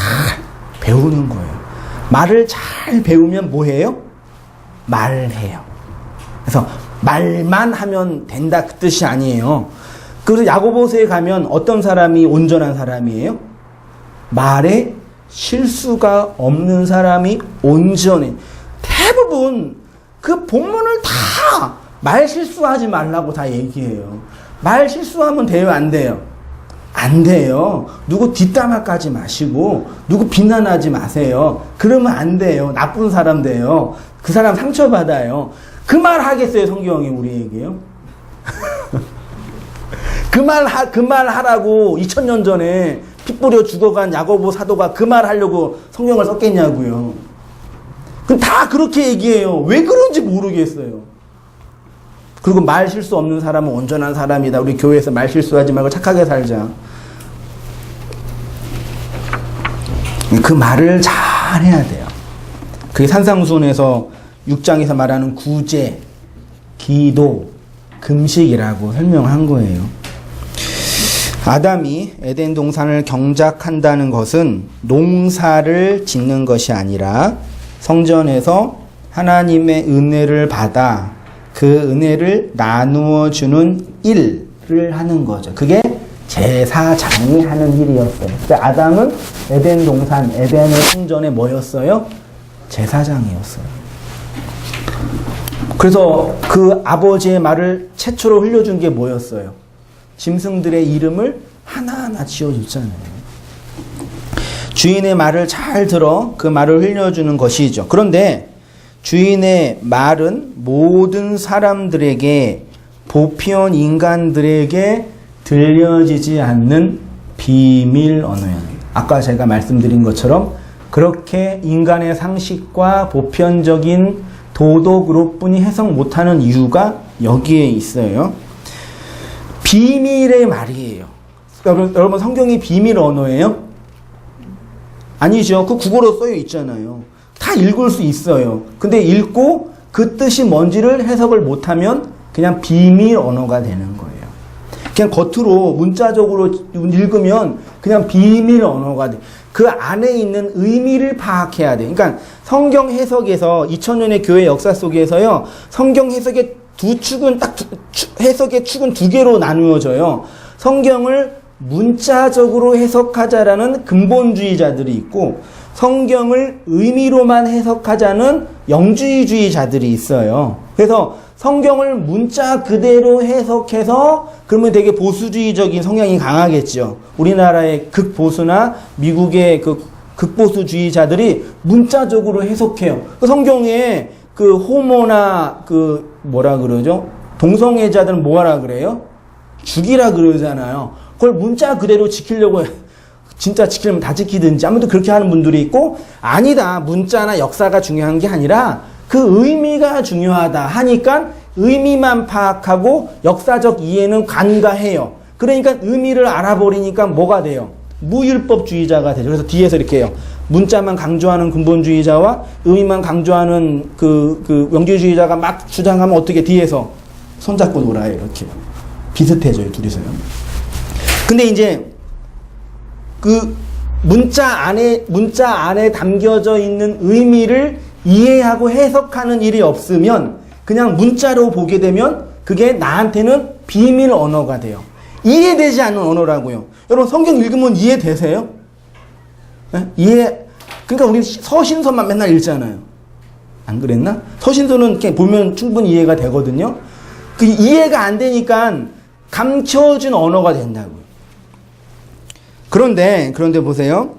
배우는 거예요. 말을 잘 배우면 뭐해요? 말해요. 그래서 말만 하면 된다 그 뜻이 아니에요. 그래서 야고보서에 가면 어떤 사람이 온전한 사람이에요? 말에 실수가 없는 사람이 온전해. 대부분 그 본문을 다 말 실수하지 말라고 다 얘기해요. 말 실수하면 돼요, 안 돼요? 안 돼요. 누구 뒷담화 까지 마시고 누구 비난하지 마세요. 그러면 안 돼요. 나쁜 사람 돼요. 그 사람 상처받아요. 그 말 하겠어요, 성경이 우리에게요? 그 말 하라고 2000년 전에 피 뿌려 죽어간 야고보 사도가 그 말 하려고 성경을 썼겠냐고요. 그럼 다 그렇게 얘기해요. 왜 그런지 모르겠어요. 그리고 말 실수 없는 사람은 온전한 사람이다. 우리 교회에서 말 실수하지 말고 착하게 살자. 그 말을 잘 해야 돼요. 그게 산상수훈에서 6장에서 말하는 구제, 기도, 금식이라고 설명한 거예요. 아담이 에덴 동산을 경작한다는 것은 농사를 짓는 것이 아니라 성전에서 하나님의 은혜를 받아 그 은혜를 나누어 주는 일을 하는 거죠. 그게 제사장이 하는 일이었어요. 그러니까 아담은 에덴 동산, 에덴의 성전에 뭐였어요? 제사장이었어요. 그래서 그 아버지의 말을 최초로 흘려준 게 뭐였어요? 짐승들의 이름을 하나하나 지어줬잖아요. 주인의 말을 잘 들어 그 말을 흘려주는 것이죠. 그런데 주인의 말은 모든 사람들에게, 보편 인간들에게 들려지지 않는 비밀 언어예요. 아까 제가 말씀드린 것처럼 그렇게 인간의 상식과 보편적인 도덕으로뿐이 해석 못하는 이유가 여기에 있어요. 비밀의 말이에요. 여러분 성경이 비밀 언어예요? 아니죠. 그 국어로 써여 있잖아요. 다 읽을 수 있어요. 근데 읽고 그 뜻이 뭔지를 해석을 못하면 그냥 비밀 언어가 되는 거예요. 그냥 겉으로 문자적으로 읽으면 그냥 비밀 언어가 돼. 그 안에 있는 의미를 파악해야 돼. 그러니까 성경 해석에서 2000년의 교회 역사 속에서요. 성경 해석의 해석의 축은 두 개로 나누어져요. 성경을 문자적으로 해석하자라는 근본주의자들이 있고 성경을 의미로만 해석하자는 영주의주의자들이 있어요. 그래서 성경을 문자 그대로 해석해서 그러면 되게 보수주의적인 성향이 강하겠죠. 우리나라의 극보수나 미국의 그 극보수주의자들이 문자적으로 해석해요. 그 성경에 그 호모나 그 뭐라 그러죠? 동성애자들은 뭐하라 그래요? 죽이라 그러잖아요. 그걸 문자 그대로 지키려고 해요. 진짜 지키려면 다 지키든지 아무튼 그렇게 하는 분들이 있고 아니다. 문자나 역사가 중요한 게 아니라 그 의미가 중요하다 하니까 의미만 파악하고 역사적 이해는 간과해요. 그러니까 의미를 알아버리니까 뭐가 돼요? 무율법주의자가 되죠. 그래서 뒤에서 이렇게 해요. 문자만 강조하는 근본주의자와 의미만 강조하는 그 영주주의자가 막 주장하면 어떻게 뒤에서 손잡고 놀아요. 이렇게. 비슷해져요. 둘이서요. 근데 이제 그 문자 안에 담겨져 있는 의미를 이해하고 해석하는 일이 없으면 그냥 문자로 보게 되면 그게 나한테는 비밀 언어가 돼요. 이해되지 않는 언어라고요. 여러분 성경 읽으면 이해되세요? 네? 그러니까 우리 서신서만 맨날 읽잖아요. 안 그랬나? 서신서는 이렇게 보면 충분히 이해가 되거든요. 그 이해가 안 되니까 감춰진 언어가 된다고요. 그런데 보세요.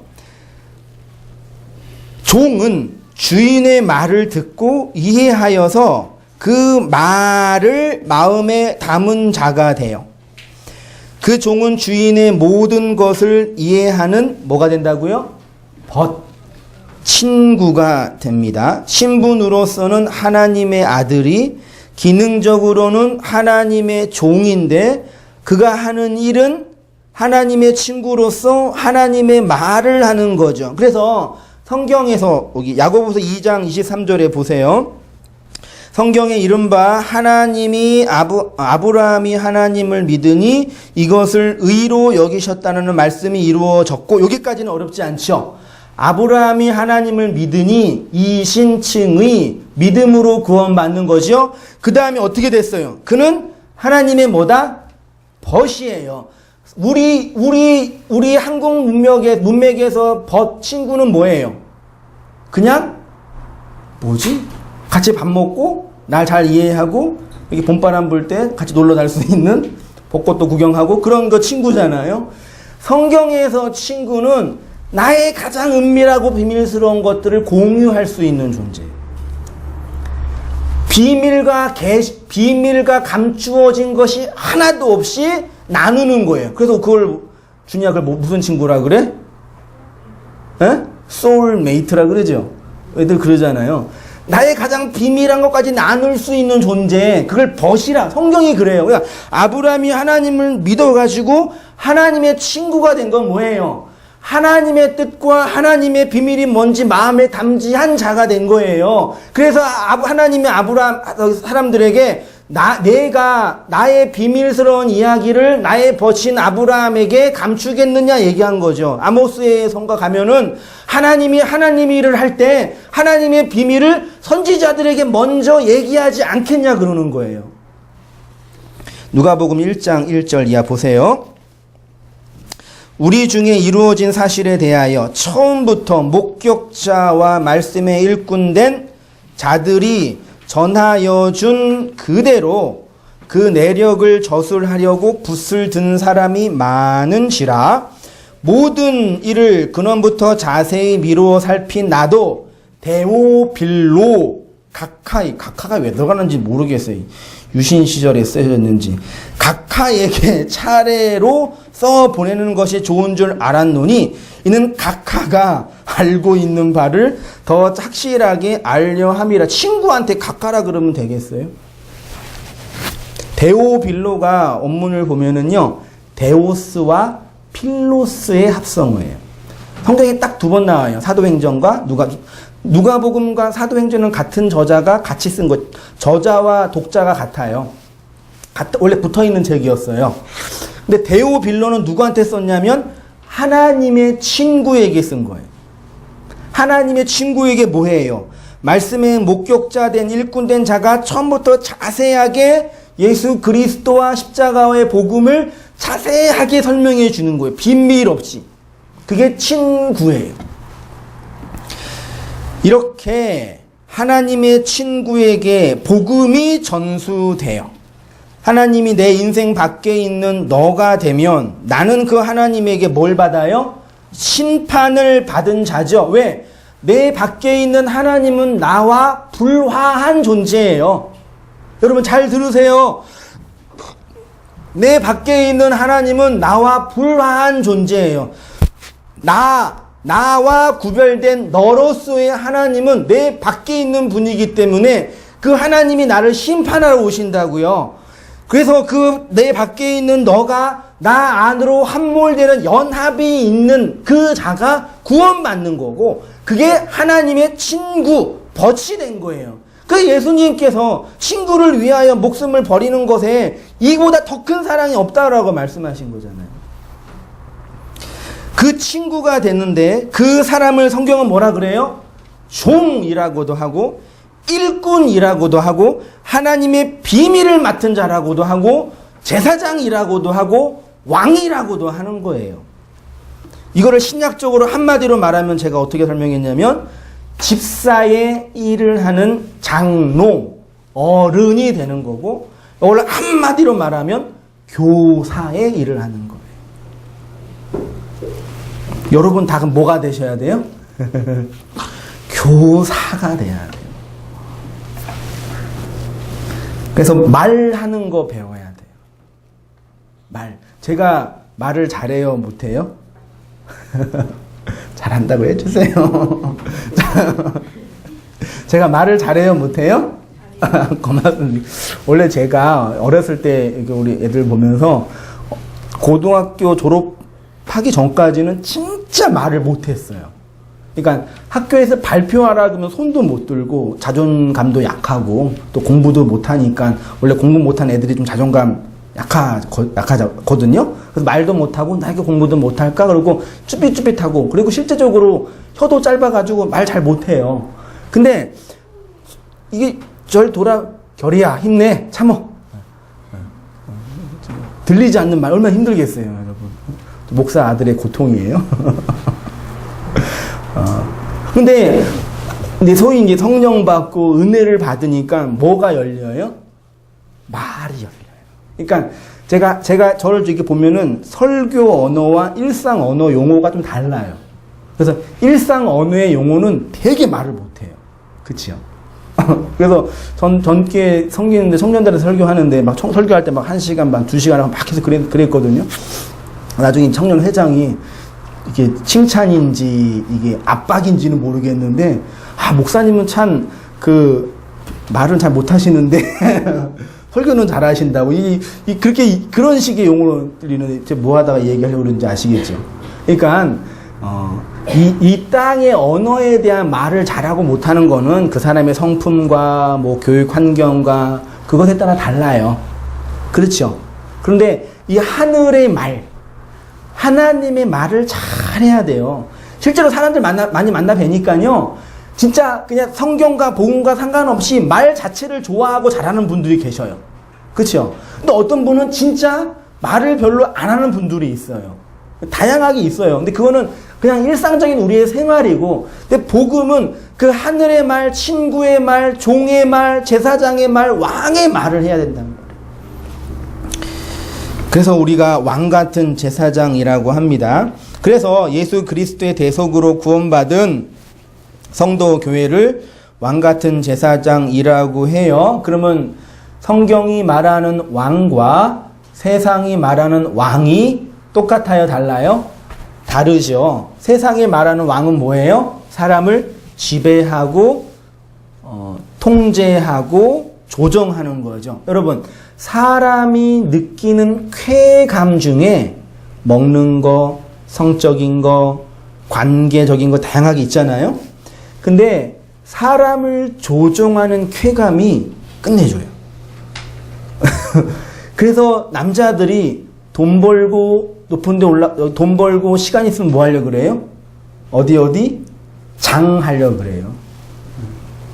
종은 주인의 말을 듣고 이해하여서 그 말을 마음에 담은 자가 돼요. 그 종은 주인의 모든 것을 이해하는 뭐가 된다고요? 친구가 됩니다. 신분으로서는 하나님의 아들이 기능적으로는 하나님의 종인데 그가 하는 일은 하나님의 친구로서 하나님의 말을 하는 거죠. 그래서 성경에서 여기 야고보서 2장 23절에 보세요. 성경에 이른바 하나님이 아브라함이 하나님을 믿으니 이것을 의로 여기셨다는 말씀이 이루어졌고 여기까지는 어렵지 않죠. 아브라함이 하나님을 믿으니 이 신칭의 믿음으로 구원받는 거죠. 그 다음에 어떻게 됐어요? 그는 하나님의 뭐다? 벗이에요. 우리 한국 문맥에서 벗 친구는 뭐예요? 그냥 뭐지? 같이 밥 먹고 날 잘 이해하고 여기 봄바람 불 때 같이 놀러 갈 수 있는 벚꽃도 구경하고 그런 거 친구잖아요. 성경에서 친구는 나의 가장 은밀하고 비밀스러운 것들을 공유할 수 있는 존재예요. 비밀과 감추어진 것이 하나도 없이 나누는 거예요. 그래서 그걸 준이야, 그걸 무슨 친구라 그래? 에? 소울메이트라 그러죠. 애들 그러잖아요. 나의 가장 비밀한 것까지 나눌 수 있는 존재, 그걸 벗이라. 성경이 그래요. 그러니까 아브라함이 하나님을 믿어가지고 하나님의 친구가 된 건 뭐예요? 하나님의 뜻과 하나님의 비밀이 뭔지 마음에 담지한 자가 된 거예요. 그래서 하나님이 아브라함 사람들에게 내가 나의 비밀스러운 이야기를 나의 벗인 아브라함에게 감추겠느냐 얘기한 거죠. 아모스의 성가 가면은 하나님이 하나님 일을 할 때 하나님의 비밀을 선지자들에게 먼저 얘기하지 않겠냐 그러는 거예요. 누가복음 1장 1절 이하 보세요. 우리 중에 이루어진 사실에 대하여 처음부터 목격자와 말씀에 일꾼된 자들이 전하여 준 그대로 그 내력을 저술하려고 붓을 든 사람이 많은지라 모든 일을 근원부터 자세히 미루어 살핀 나도 데오빌로 각하가 왜 들어가는지 모르겠어요. 유신 시절에 쓰여졌는지 각하에게 차례로 써 보내는 것이 좋은 줄 알았노니 이는 각하가 알고 있는 바를 더 확실하게 알려 함이라. 친구한테 각하라 그러면 되겠어요? 데오빌로가 원문을 보면은요, 데오스와 필로스의 합성어예요. 성경에 딱 두 번 나와요. 사도행전과 누가복음과 사도행전은 같은 저자가 같이 쓴 것. 저자와 독자가 같아요. 원래 붙어있는 책이었어요. 근데 데오빌로는 누구한테 썼냐면 하나님의 친구에게 쓴 거예요. 하나님의 친구에게 뭐해요? 말씀의 목격자 된 일꾼된 자가 처음부터 자세하게 예수 그리스도와 십자가의 복음을 자세하게 설명해 주는 거예요. 비밀 없이. 그게 친구예요. 이렇게 하나님의 친구에게 복음이 전수돼요. 하나님이 내 인생 밖에 있는 너가 되면 나는 그 하나님에게 뭘 받아요? 심판을 받은 자죠. 왜? 내 밖에 있는 하나님은 나와 불화한 존재예요. 여러분 잘 들으세요. 내 밖에 있는 하나님은 나와 불화한 존재예요. 나와 구별된 너로서의 하나님은 내 밖에 있는 분이기 때문에 그 하나님이 나를 심판하러 오신다고요. 그래서 그 내 밖에 있는 너가 나 안으로 함몰되는 연합이 있는 그 자가 구원받는 거고, 그게 하나님의 친구, 벗이 된 거예요. 그 예수님께서 친구를 위하여 목숨을 버리는 것에 이보다 더 큰 사랑이 없다라고 말씀하신 거잖아요. 그 친구가 됐는데 그 사람을 성경은 뭐라 그래요? 종이라고도 하고 일꾼이라고도 하고 하나님의 비밀을 맡은 자라고도 하고 제사장이라고도 하고 왕이라고도 하는 거예요. 이거를 신약적으로 한마디로 말하면 제가 어떻게 설명했냐면 집사의 일을 하는 장로, 어른이 되는 거고, 이걸 한마디로 말하면 교사의 일을 하는 거예요. 여러분 다 그럼 뭐가 되셔야 돼요? 교사가 돼야 돼요. 그래서 말하는 거 배워야 돼요. 제가 말을 잘해요, 못해요? 잘한다고 해주세요. 제가 말을 잘해요, 못해요? 고맙습니다. 원래 제가 어렸을 때 우리 애들 보면서 고등학교 졸업하기 전까지는 진짜 말을 못했어요. 그러니까 학교에서 발표하라 그러면 손도 못 들고 자존감도 약하고 또 공부도 못하니까, 원래 공부 못한 애들이 좀 자존감 약하거든요. 그래서 말도 못하고 나 이렇게 공부도 못할까 그러고 쭈삣쭈삣하고, 그리고 실제적으로 혀도 짧아가지고 말 잘 못해요. 근데 이게 결이야 힘내 참어. 들리지 않는 말 얼마나 힘들겠어요, 여러분. 목사 아들의 고통이에요. 근데 소위 이제 성령 받고 은혜를 받으니까 뭐가 열려요? 말이 열려요. 그러니까 제가 저를 이렇게 보면은 설교 언어와 일상 언어 용어가 좀 달라요. 그래서 일상 언어의 용어는 되게 말을 못해요. 그치요? 그래서 전께 섬기는데 청년들한테 설교하는데 막 설교할 때 막 1시간 반, 2시간 막 해서 그랬거든요. 나중에 청년 회장이 이게 칭찬인지 이게 압박인지는 모르겠는데, 목사님은 참 말은 잘 못하시는데 설교는 잘 하신다고 그렇게 그런 식의 용어들은 뭐 하다가 얘기하려고 그러는지 아시겠죠? 그러니까 이 땅의 언어에 대한 말을 잘하고 못하는 거는 그 사람의 성품과 뭐 교육 환경과 그것에 따라 달라요. 그렇죠? 그런데 이 하늘의 말, 하나님의 말을 잘해야 돼요. 실제로 사람들 많이 만나 뵈니까요, 진짜 그냥 성경과 복음과 상관없이 말 자체를 좋아하고 잘하는 분들이 계셔요. 그렇죠? 또 어떤 분은 진짜 말을 별로 안 하는 분들이 있어요. 다양하게 있어요. 근데 그거는 그냥 일상적인 우리의 생활이고, 근데 복음은 그 하늘의 말, 친구의 말, 종의 말, 제사장의 말, 왕의 말을 해야 된다는 거예요. 그래서 우리가 왕 같은 제사장이라고 합니다. 그래서 예수 그리스도의 대속으로 구원받은 성도 교회를 왕 같은 제사장이라고 해요. 그러면 성경이 말하는 왕과 세상이 말하는 왕이 똑같아요? 달라요? 다르죠. 세상이 말하는 왕은 뭐예요? 사람을 지배하고 통제하고 조정하는 거죠. 여러분, 사람이 느끼는 쾌감 중에 먹는 거, 성적인 거, 관계적인 거 다양하게 있잖아요. 근데 사람을 조종하는 쾌감이 끝내줘요. 그래서 남자들이 돈 벌고 높은 데 돈 벌고 시간 있으면 뭐 하려고 그래요? 어디? 장 하려고 그래요.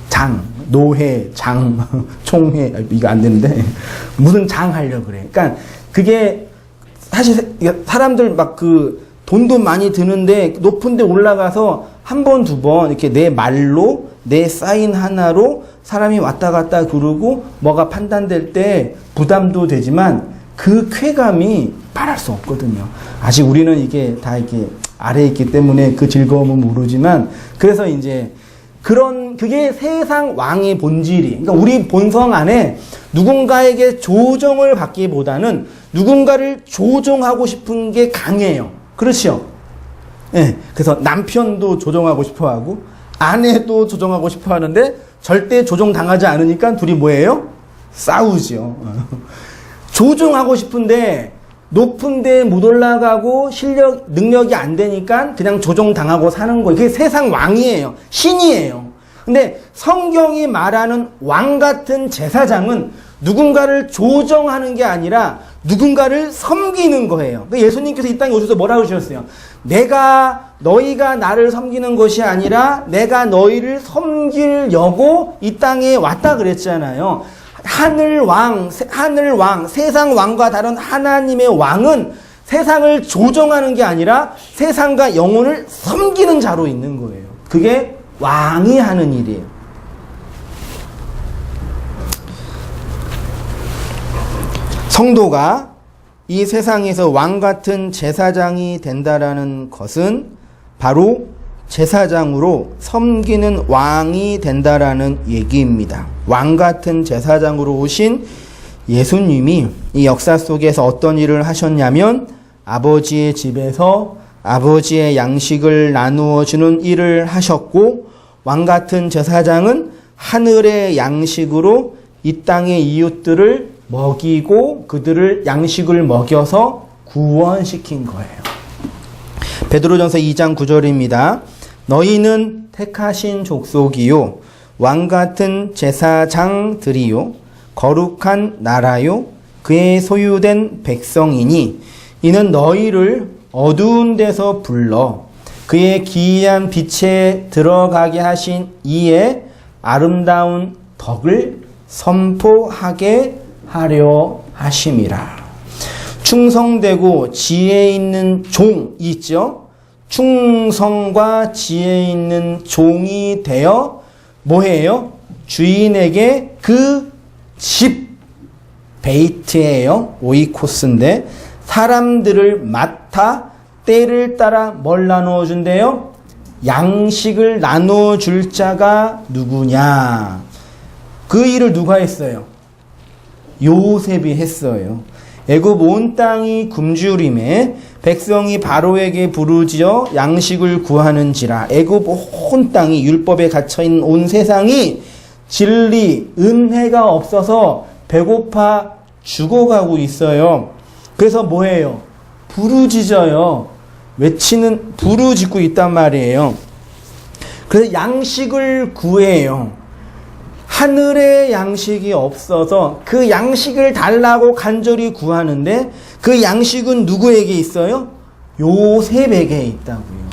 장, 노회, 장, 총회, 이거 안 되는데 무슨 장 하려고 그래. 그러니까 그게 사실 사람들 막 돈도 많이 드는데 높은 데 올라가서 한 번, 두 번 이렇게 내 말로, 내 사인 하나로 사람이 왔다 갔다 그러고 뭐가 판단될 때 부담도 되지만 그 쾌감이 말할 수 없거든요. 아직 우리는 이게 다 이렇게 아래에 있기 때문에 그 즐거움은 모르지만, 그래서 이제 그게 세상 왕의 본질이, 그러니까 우리 본성 안에 누군가에게 조정을 받기보다는 누군가를 조종하고 싶은 게 강해요. 그렇죠? 네, 그래서 남편도 조종하고 싶어 하고 아내도 조종하고 싶어 하는데 절대 조종당하지 않으니까 둘이 뭐예요? 싸우죠. 조종하고 싶은데 높은 데 못 올라가고 능력이 안 되니까 그냥 조종당하고 사는 거예요. 그게 세상 왕이에요. 신이에요. 근데 성경이 말하는 왕 같은 제사장은 누군가를 조정하는 게 아니라 누군가를 섬기는 거예요. 예수님께서 이 땅에 오셔서 뭐라고 하셨어요? 너희가 나를 섬기는 것이 아니라 내가 너희를 섬기려고 이 땅에 왔다 그랬잖아요. 하늘 왕, 세상 왕과 다른 하나님의 왕은 세상을 조정하는 게 아니라 세상과 영혼을 섬기는 자로 있는 거예요. 그게 왕이 하는 일이에요. 성도가 이 세상에서 왕 같은 제사장이 된다라는 것은 바로 제사장으로 섬기는 왕이 된다라는 얘기입니다. 왕 같은 제사장으로 오신 예수님이 이 역사 속에서 어떤 일을 하셨냐면 아버지의 집에서 아버지의 양식을 나누어 주는 일을 하셨고, 왕 같은 제사장은 하늘의 양식으로 이 땅의 이웃들을 먹이고 그들을 양식을 먹여서 구원시킨 거예요. 베드로전서 2장 9절입니다. 너희는 택하신 족속이요 왕 같은 제사장들이요 거룩한 나라요 그의 소유된 백성이니 이는 너희를 어두운 데서 불러 그의 기이한 빛에 들어가게 하신 이의 아름다운 덕을 선포하게 하려 하심이라. 충성되고 지혜 있는 종이 있죠. 충성과 지혜 있는 종이 되어 뭐해요? 주인에게 그 집 베이트예요. 오이코스인데 사람들을 맡아 때를 따라 뭘 나누어 준대요? 양식을 나누어 줄 자가 누구냐? 그 일을 누가 했어요? 요셉이 했어요. 애굽 온 땅이 굶주림에 백성이 바로에게 부르짖어 양식을 구하는지라. 애굽 온 땅이 율법에 갇혀있는 온 세상이 진리, 은혜가 없어서 배고파 죽어가고 있어요. 그래서 뭐해요? 부르짖어요. 부르짖고 있단 말이에요. 그래서 양식을 구해요. 하늘의 양식이 없어서 그 양식을 달라고 간절히 구하는데 그 양식은 누구에게 있어요? 요셉에게 있다고요.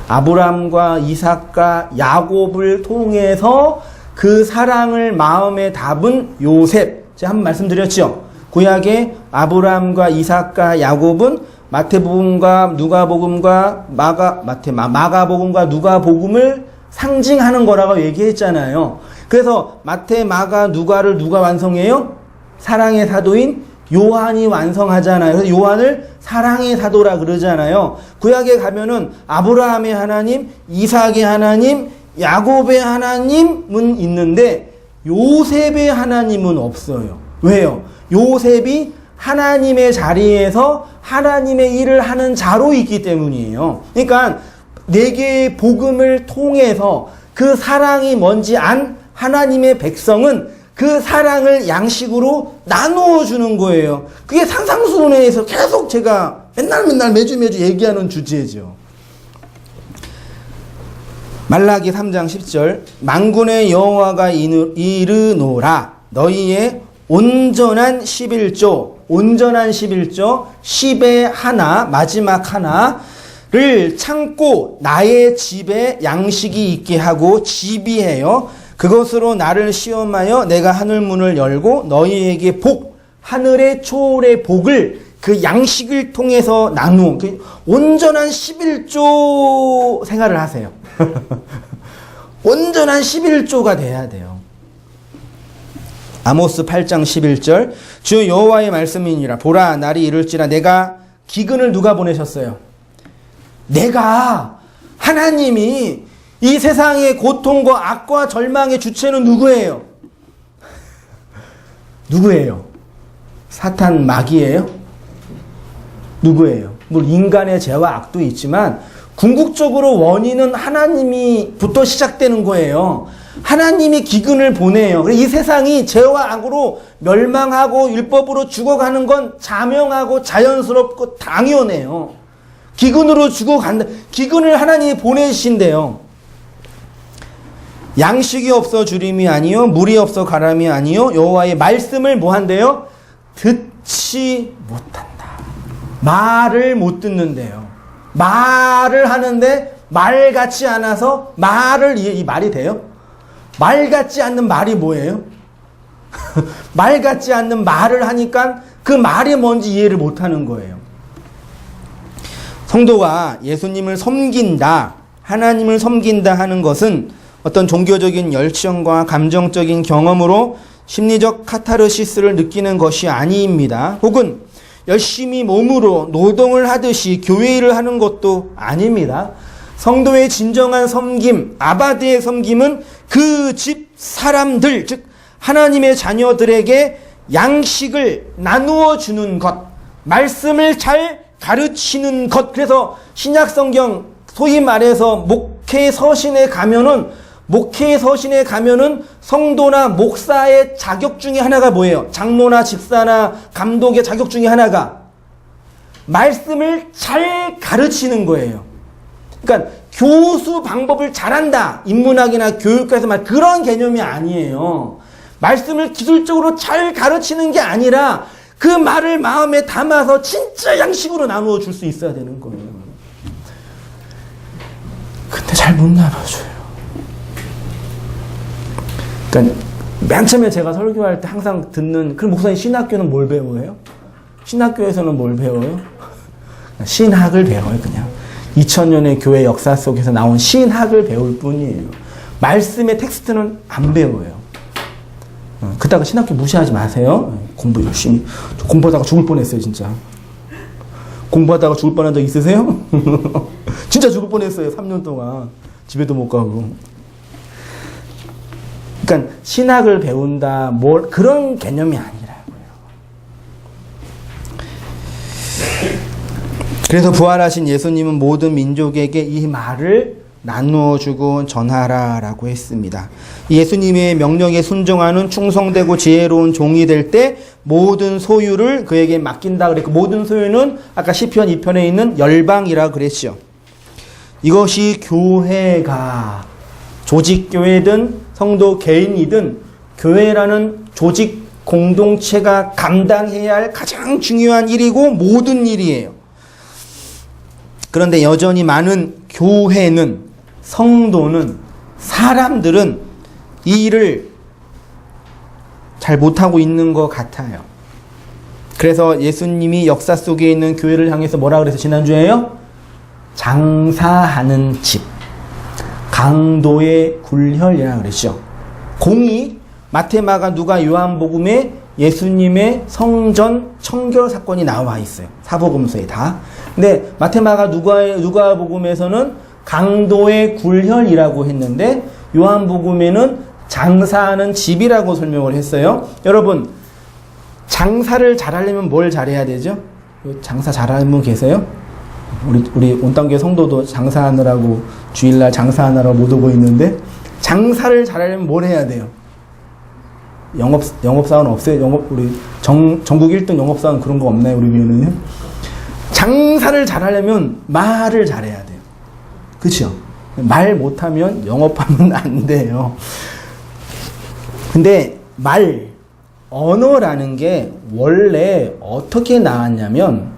아브람과 이삭과 야곱을 통해서 그 사랑을 마음에 담은 요셉. 제가 한번 말씀드렸죠. 구약의 아브람과 이삭과 야곱은 마태복음과 누가복음과 마가복음과 누가복음을 상징하는 거라고 얘기했잖아요. 그래서 마태, 마가, 누가를 누가 완성해요? 사랑의 사도인 요한이 완성하잖아요. 그래서 요한을 사랑의 사도라 그러잖아요. 구약에 가면은 아브라함의 하나님, 이삭의 하나님, 야곱의 하나님은 있는데 요셉의 하나님은 없어요. 왜요? 요셉이 하나님의 자리에서 하나님의 일을 하는 자로 있기 때문이에요. 그러니까 네 개의 복음을 통해서 그 사랑이 뭔지 안 하나님의 백성은 그 사랑을 양식으로 나누어 주는 거예요. 그게 산상수훈회에서 계속 제가 맨날 매주 얘기하는 주제죠. 말라기 3장 10절 만군의 여호와가 이르노라 너희의 온전한 11조 10의 하나 마지막 하나를 참고 나의 집에 양식이 있게 하고 지비해요. 그것으로 나를 시험하여 내가 하늘문을 열고 너희에게 하늘의 초월의 복을 그 양식을 통해서 나누어 온전한 11조 생활을 하세요. 온전한 11조가 돼야 돼요. 아모스 8장 11절 주 여호와의 말씀이니라 보라 날이 이를지라 내가 기근을 누가 보내셨어요? 내가 하나님이 이 세상의 고통과 악과 절망의 주체는 누구예요? 누구예요? 사탄 마귀예요? 누구예요? 물론 인간의 죄와 악도 있지만 궁극적으로 원인은 하나님이부터 시작되는 거예요. 하나님이 기근을 보내요. 이 세상이 죄와 악으로 멸망하고 율법으로 죽어가는 건 자명하고 자연스럽고 당연해요. 기근으로 죽어간다. 기근을 하나님이 보내신대요. 양식이 없어 주림이 아니요 물이 없어 가람이 아니요 여호와의 말씀을 뭐한대요? 듣지 못한다. 말을 못 듣는데요. 말을 하는데 말 같지 않아서 이 말이 돼요? 말 같지 않는 말이 뭐예요? 말 같지 않는 말을 하니까 그 말이 뭔지 이해를 못하는 거예요. 성도가 예수님을 섬긴다, 하나님을 섬긴다 하는 것은 어떤 종교적인 열정과 감정적인 경험으로 심리적 카타르시스를 느끼는 것이 아닙니다. 혹은 열심히 몸으로 노동을 하듯이 교회 일을 하는 것도 아닙니다. 성도의 진정한 섬김, 아바드의 섬김은 그 집 사람들, 즉 하나님의 자녀들에게 양식을 나누어 주는 것, 말씀을 잘 가르치는 것. 그래서 신약성경 소위 말해서 목회 서신에 가면은 성도나 목사의 자격 중에 하나가 뭐예요? 장로나 집사나 감독의 자격 중에 하나가 말씀을 잘 가르치는 거예요. 그러니까 교수 방법을 잘한다. 인문학이나 교육과에서 말 그런 개념이 아니에요. 말씀을 기술적으로 잘 가르치는 게 아니라 그 말을 마음에 담아서 진짜 양식으로 나누어 줄 수 있어야 되는 거예요. 근데 잘 못 나눠줘요. 그러니까 맨 처음에 제가 설교할 때 항상 듣는 그 목사님 신학교는 뭘 배워요? 신학교에서는 뭘 배워요? 신학을 배워요. 그냥 2000년의 교회 역사 속에서 나온 신학을 배울 뿐이에요. 말씀의 텍스트는 안 배워요. 그따가 신학교 무시하지 마세요. 공부 열심히. 저 공부하다가 죽을 뻔했어요, 진짜. 공부하다가 죽을 뻔한 적 있으세요? 진짜 죽을 뻔했어요, 3년 동안. 집에도 못 가고. 그러니까 신학을 배운다, 그런 개념이 아니라고요. 그래서 부활하신 예수님은 모든 민족에게 이 말을 나누어주고 전하라라고 했습니다. 예수님의 명령에 순종하는 충성되고 지혜로운 종이 될 때 모든 소유를 그에게 맡긴다 그랬고, 모든 소유는 아까 시편 2편에 있는 열방이라고 그랬죠. 이것이 교회가 조직교회든 성도 개인이든 교회라는 조직 공동체가 감당해야 할 가장 중요한 일이고 모든 일이에요. 그런데 여전히 많은 교회는, 성도는, 사람들은 이 일을 잘 못하고 있는 것 같아요. 그래서 예수님이 역사 속에 있는 교회를 향해서 뭐라 그래서 지난주에요? 장사하는 집, 강도의 굴혈이라고 그랬죠. 공이 마태, 마가, 누가, 요한복음에 예수님의 성전 청결 사건이 나와 있어요. 사복음서에 다. 근데 마태, 마가, 누가복음에서는 강도의 굴혈이라고 했는데 요한복음에는 장사하는 집이라고 설명을 했어요. 여러분, 장사를 잘하려면 뭘 잘해야 되죠? 장사 잘하는 분 계세요? 우리 온땅교회 성도도 장사하느라고 주일날 장사하느라고 못 오고 있는데, 장사를 잘하려면 뭘 해야 돼요? 영업사원 없어요? 우리 전국 1등 영업사원 그런 거 없나요? 우리 교회는요? 장사를 잘하려면 말을 잘해야 돼요. 그렇죠? 말 못하면 영업하면 안 돼요. 근데 언어라는 게 원래 어떻게 나왔냐면,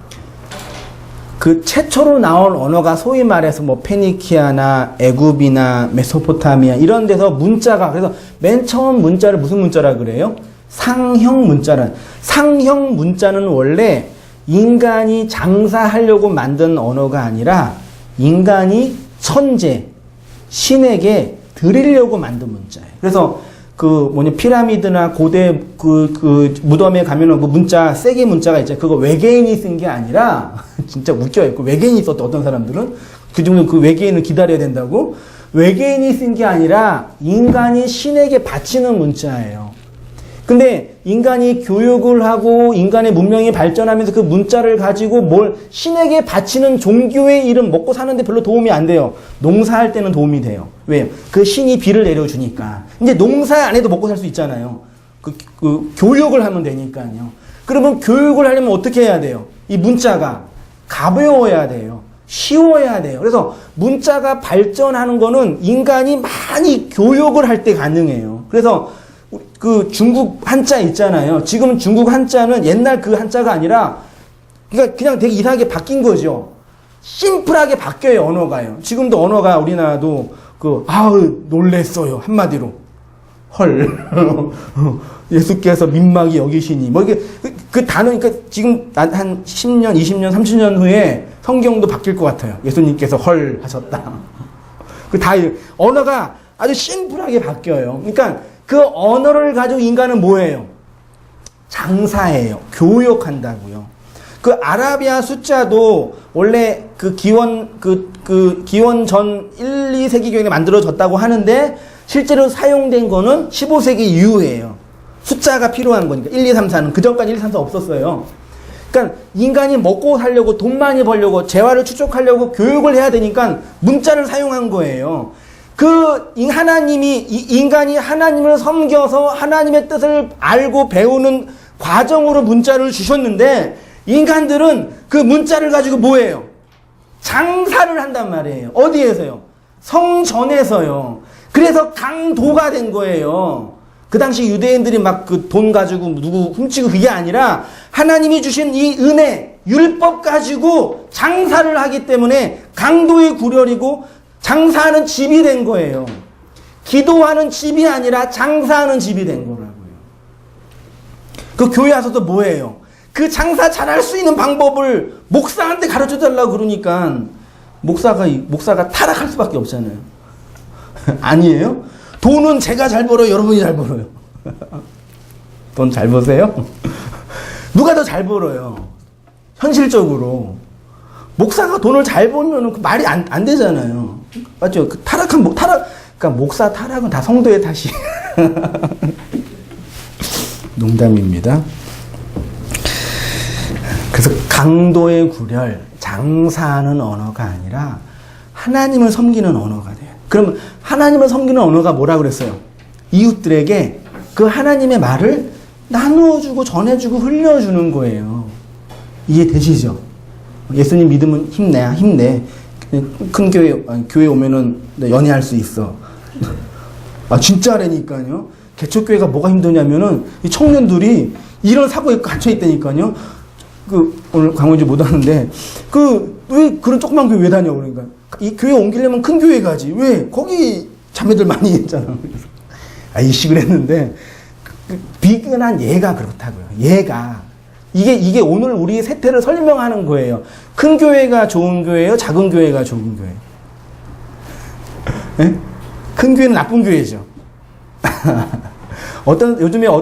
그 최초로 나온 언어가 소위 말해서 뭐 페니키아나 애굽이나 메소포타미아 이런 데서 문자가, 그래서 맨 처음 문자를 무슨 문자라 그래요? 상형 문자란. 상형 문자는 원래 인간이 장사하려고 만든 언어가 아니라 인간이 천재, 신에게 드리려고 만든 문자예요. 그래서 피라미드나 고대 무덤에 가면은 그 문자, 세게 문자가 있잖아요. 그거 외계인이 쓴 게 아니라, 진짜 웃겨요. 그 외계인이 썼다, 어떤 사람들은. 그 정도 그 외계인을 기다려야 된다고. 외계인이 쓴 게 아니라 인간이 신에게 바치는 문자예요. 근데 인간이 교육을 하고 인간의 문명이 발전하면서 그 문자를 가지고 신에게 바치는 종교의 일은 먹고 사는데 별로 도움이 안 돼요. 농사할 때는 도움이 돼요. 왜요? 그 신이 비를 내려주니까. 이제 농사 안 해도 먹고 살 수 있잖아요. 교육을 하면 되니까요. 그러면 교육을 하려면 어떻게 해야 돼요? 이 문자가 가벼워야 돼요. 쉬워야 돼요. 그래서 문자가 발전하는 거는 인간이 많이 교육을 할 때 가능해요. 그래서 그 중국 한자 있잖아요. 지금 중국 한자는 옛날 그 한자가 아니라, 그러니까 그냥 되게 이상하게 바뀐 거죠. 심플하게 바뀌어요, 언어가요. 지금도 언어가 우리나라도 놀랬어요. 한마디로. 헐. 예수께서 민망히 여기시니. 이게 그 단어, 그러니까 지금 한 10년, 20년, 30년 후에 성경도 바뀔 것 같아요. 예수님께서 헐 하셨다. 언어가 아주 심플하게 바뀌어요. 그러니까 그 언어를 가지고 인간은 뭐예요? 장사해요. 교육한다고요. 그 아라비아 숫자도 원래 기원 전 1, 2세기경에 만들어졌다고 하는데 실제로 사용된 거는 15세기 이후예요. 숫자가 필요한 거니까. 1, 2, 3, 4는. 그 전까지 1, 2, 3, 4 없었어요. 그러니까 인간이 먹고 살려고, 돈 많이 벌려고, 재화를 축적하려고 교육을 해야 되니까 문자를 사용한 거예요. 인간이 하나님을 섬겨서 하나님의 뜻을 알고 배우는 과정으로 문자를 주셨는데, 인간들은 그 문자를 가지고 뭐예요? 장사를 한단 말이에요. 어디에서요? 성전에서요. 그래서 강도가 된 거예요. 그 당시 유대인들이 막 돈 가지고 누구 훔치고 그게 아니라 하나님이 주신 이 은혜, 율법 가지고 장사를 하기 때문에 강도의 굴혈이고 장사하는 집이 된 거예요. 기도하는 집이 아니라 장사하는 집이 된 거라고요. 그 교회 와서도 뭐예요? 그 장사 잘할 수 있는 방법을 목사한테 가르쳐 달라고 그러니까 목사가 타락할 수밖에 없잖아요. 아니에요? 돈은 제가 잘 벌어요, 여러분이 잘 벌어요. 돈 잘 버세요? 누가 더 잘 벌어요? 현실적으로. 목사가 돈을 잘 벌면 그 말이 안 되잖아요. 맞죠? 그 그러니까 목사 타락은 다 성도의 탓이. 농담입니다. 그래서 강도의 구별, 장사하는 언어가 아니라 하나님을 섬기는 언어가 돼요. 그럼 하나님을 섬기는 언어가 뭐라 그랬어요? 이웃들에게 그 하나님의 말을 나누어주고 전해주고 흘려주는 거예요. 이해되시죠? 예수님 믿으면 힘내. 큰 교회 오면은 연애할 수 있어. 아, 진짜라니까요. 개척교회가 뭐가 힘드냐면은 이 청년들이 이런 사고에 갇혀있다니까요. 오늘 강원지 못 하는데, 왜 그런 조그만 교회 왜 다녀? 그러니까. 이 교회 옮기려면 큰 교회 가지. 왜? 거기 자매들 많이 있잖아. 이씨 그랬는데, 비근한 얘가 그렇다고요. 얘가. 이게 오늘 우리의 세태를 설명하는 거예요. 큰 교회가 좋은 교회예요? 작은 교회가 좋은 교회예요? 네? 큰 교회는 나쁜 교회죠.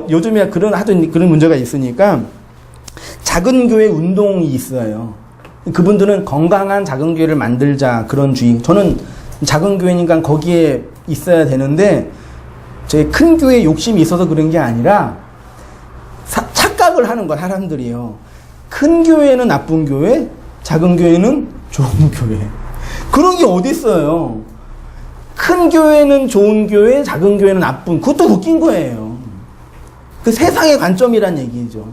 요즘에 그런 문제가 있으니까 작은 교회 운동이 있어요. 그분들은 건강한 작은 교회를 만들자 그런 주의. 저는 작은 교회니까 거기에 있어야 되는데 제 큰 교회 욕심이 있어서 그런 게 아니라 착각을 하는 거 사람들이요. 큰 교회는 나쁜 교회, 작은 교회는 좋은 교회. 그런 게 어디 있어요? 큰 교회는 좋은 교회, 작은 교회는 나쁜. 그것도 웃긴 거예요. 그 세상의 관점이란 얘기죠.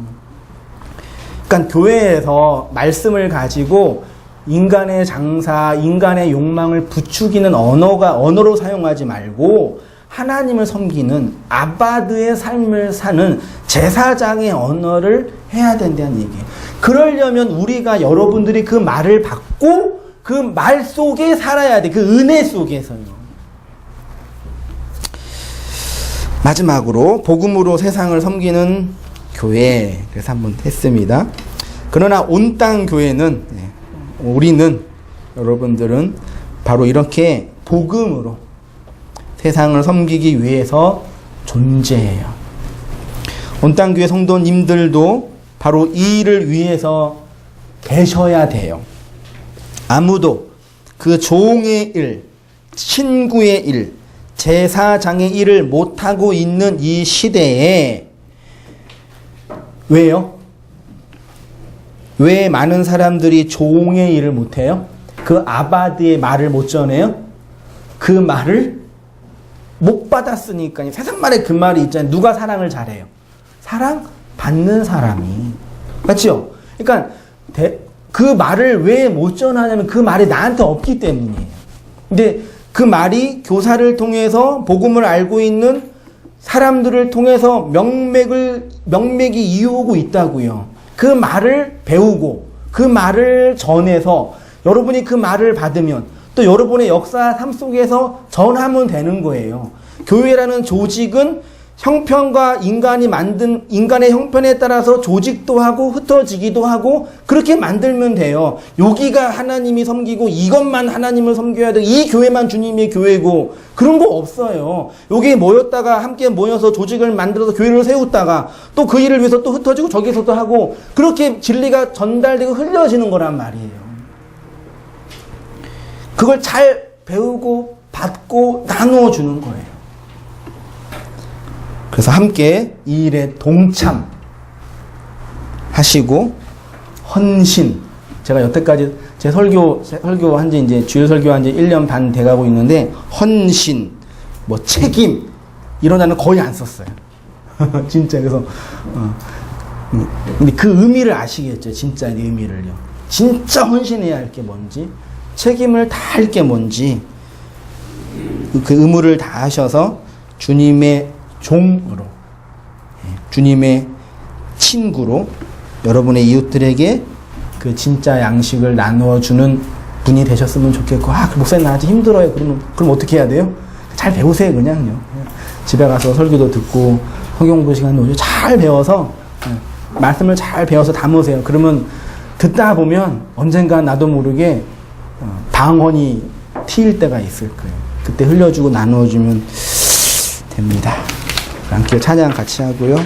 그러니까 교회에서 말씀을 가지고 인간의 장사, 인간의 욕망을 부추기는 언어로 사용하지 말고 하나님을 섬기는 아바드의 삶을 사는 제사장의 언어를 해야 된다는 얘기예요. 그러려면 우리가 여러분들이 그 말을 받고 그 말 속에 살아야 돼. 그 은혜 속에서요. 마지막으로 복음으로 세상을 섬기는 교회. 그래서 한번 했습니다. 그러나 온 땅 교회는 우리는 여러분들은 바로 이렇게 복음으로 세상을 섬기기 위해서 존재해요. 온 땅 교회 성도님들도 바로 이 일을 위해서 계셔야 돼요. 아무도 그 종의 일, 친구의 일, 제사장의 일을 못하고 있는 이 시대에 왜요? 왜 많은 사람들이 종의 일을 못해요? 그 아바드의 말을 못 전해요? 그 말을 못 받았으니까요. 세상 말에 그 말이 있잖아요. 누가 사랑을 잘해요? 사랑 받는 사람이. 맞죠? 그러니까 그 말을 왜 못 전하냐면 그 말이 나한테 없기 때문이에요. 근데 그 말이 교사를 통해서 복음을 알고 있는 사람들을 통해서 명맥이 이어오고 있다고요. 그 말을 배우고 그 말을 전해서 여러분이 그 말을 받으면 또 여러분의 역사 삶 속에서 전하면 되는 거예요. 교회라는 조직은 형편과 인간이 만든 인간의 형편에 따라서 조직도 하고 흩어지기도 하고 그렇게 만들면 돼요. 여기가 하나님이 섬기고 이것만 하나님을 섬겨야 돼. 이 교회만 주님의 교회고 그런 거 없어요. 여기에 모였다가 함께 모여서 조직을 만들어서 교회를 세웠다가 또 그 일을 위해서 또 흩어지고 저기서도 하고 그렇게 진리가 전달되고 흘려지는 거란 말이에요. 그걸 잘 배우고 받고 나누어 주는 거예요. 그래서 함께 이 일에 동참하시고 헌신. 제가 여태까지 제 설교 한지 이제 주일 설교 한지 1년 반 돼가고 있는데 헌신, 책임 이런 단어 거의 안 썼어요. 진짜 그래서 근데 그 의미를 아시겠죠? 진짜 이 의미를요. 진짜 헌신해야 할 게 뭔지, 책임을 다할 게 뭔지 그 의무를 다 하셔서 주님의 종으로, 주님의 친구로 여러분의 이웃들에게 그 진짜 양식을 나누어주는 분이 되셨으면 좋겠고, 그 목사님 나 아직 힘들어요. 그럼 어떻게 해야 돼요? 잘 배우세요, 그냥요. 집에 가서 설교도 듣고, 성경공부 시간도 잘 배워서, 말씀을 잘 배워서 담으세요. 그러면 듣다 보면 언젠가 나도 모르게 방언이 튀일 때가 있을 거예요. 그때 흘려주고 나누어주면 됩니다. 함께 찬양 같이 하고요.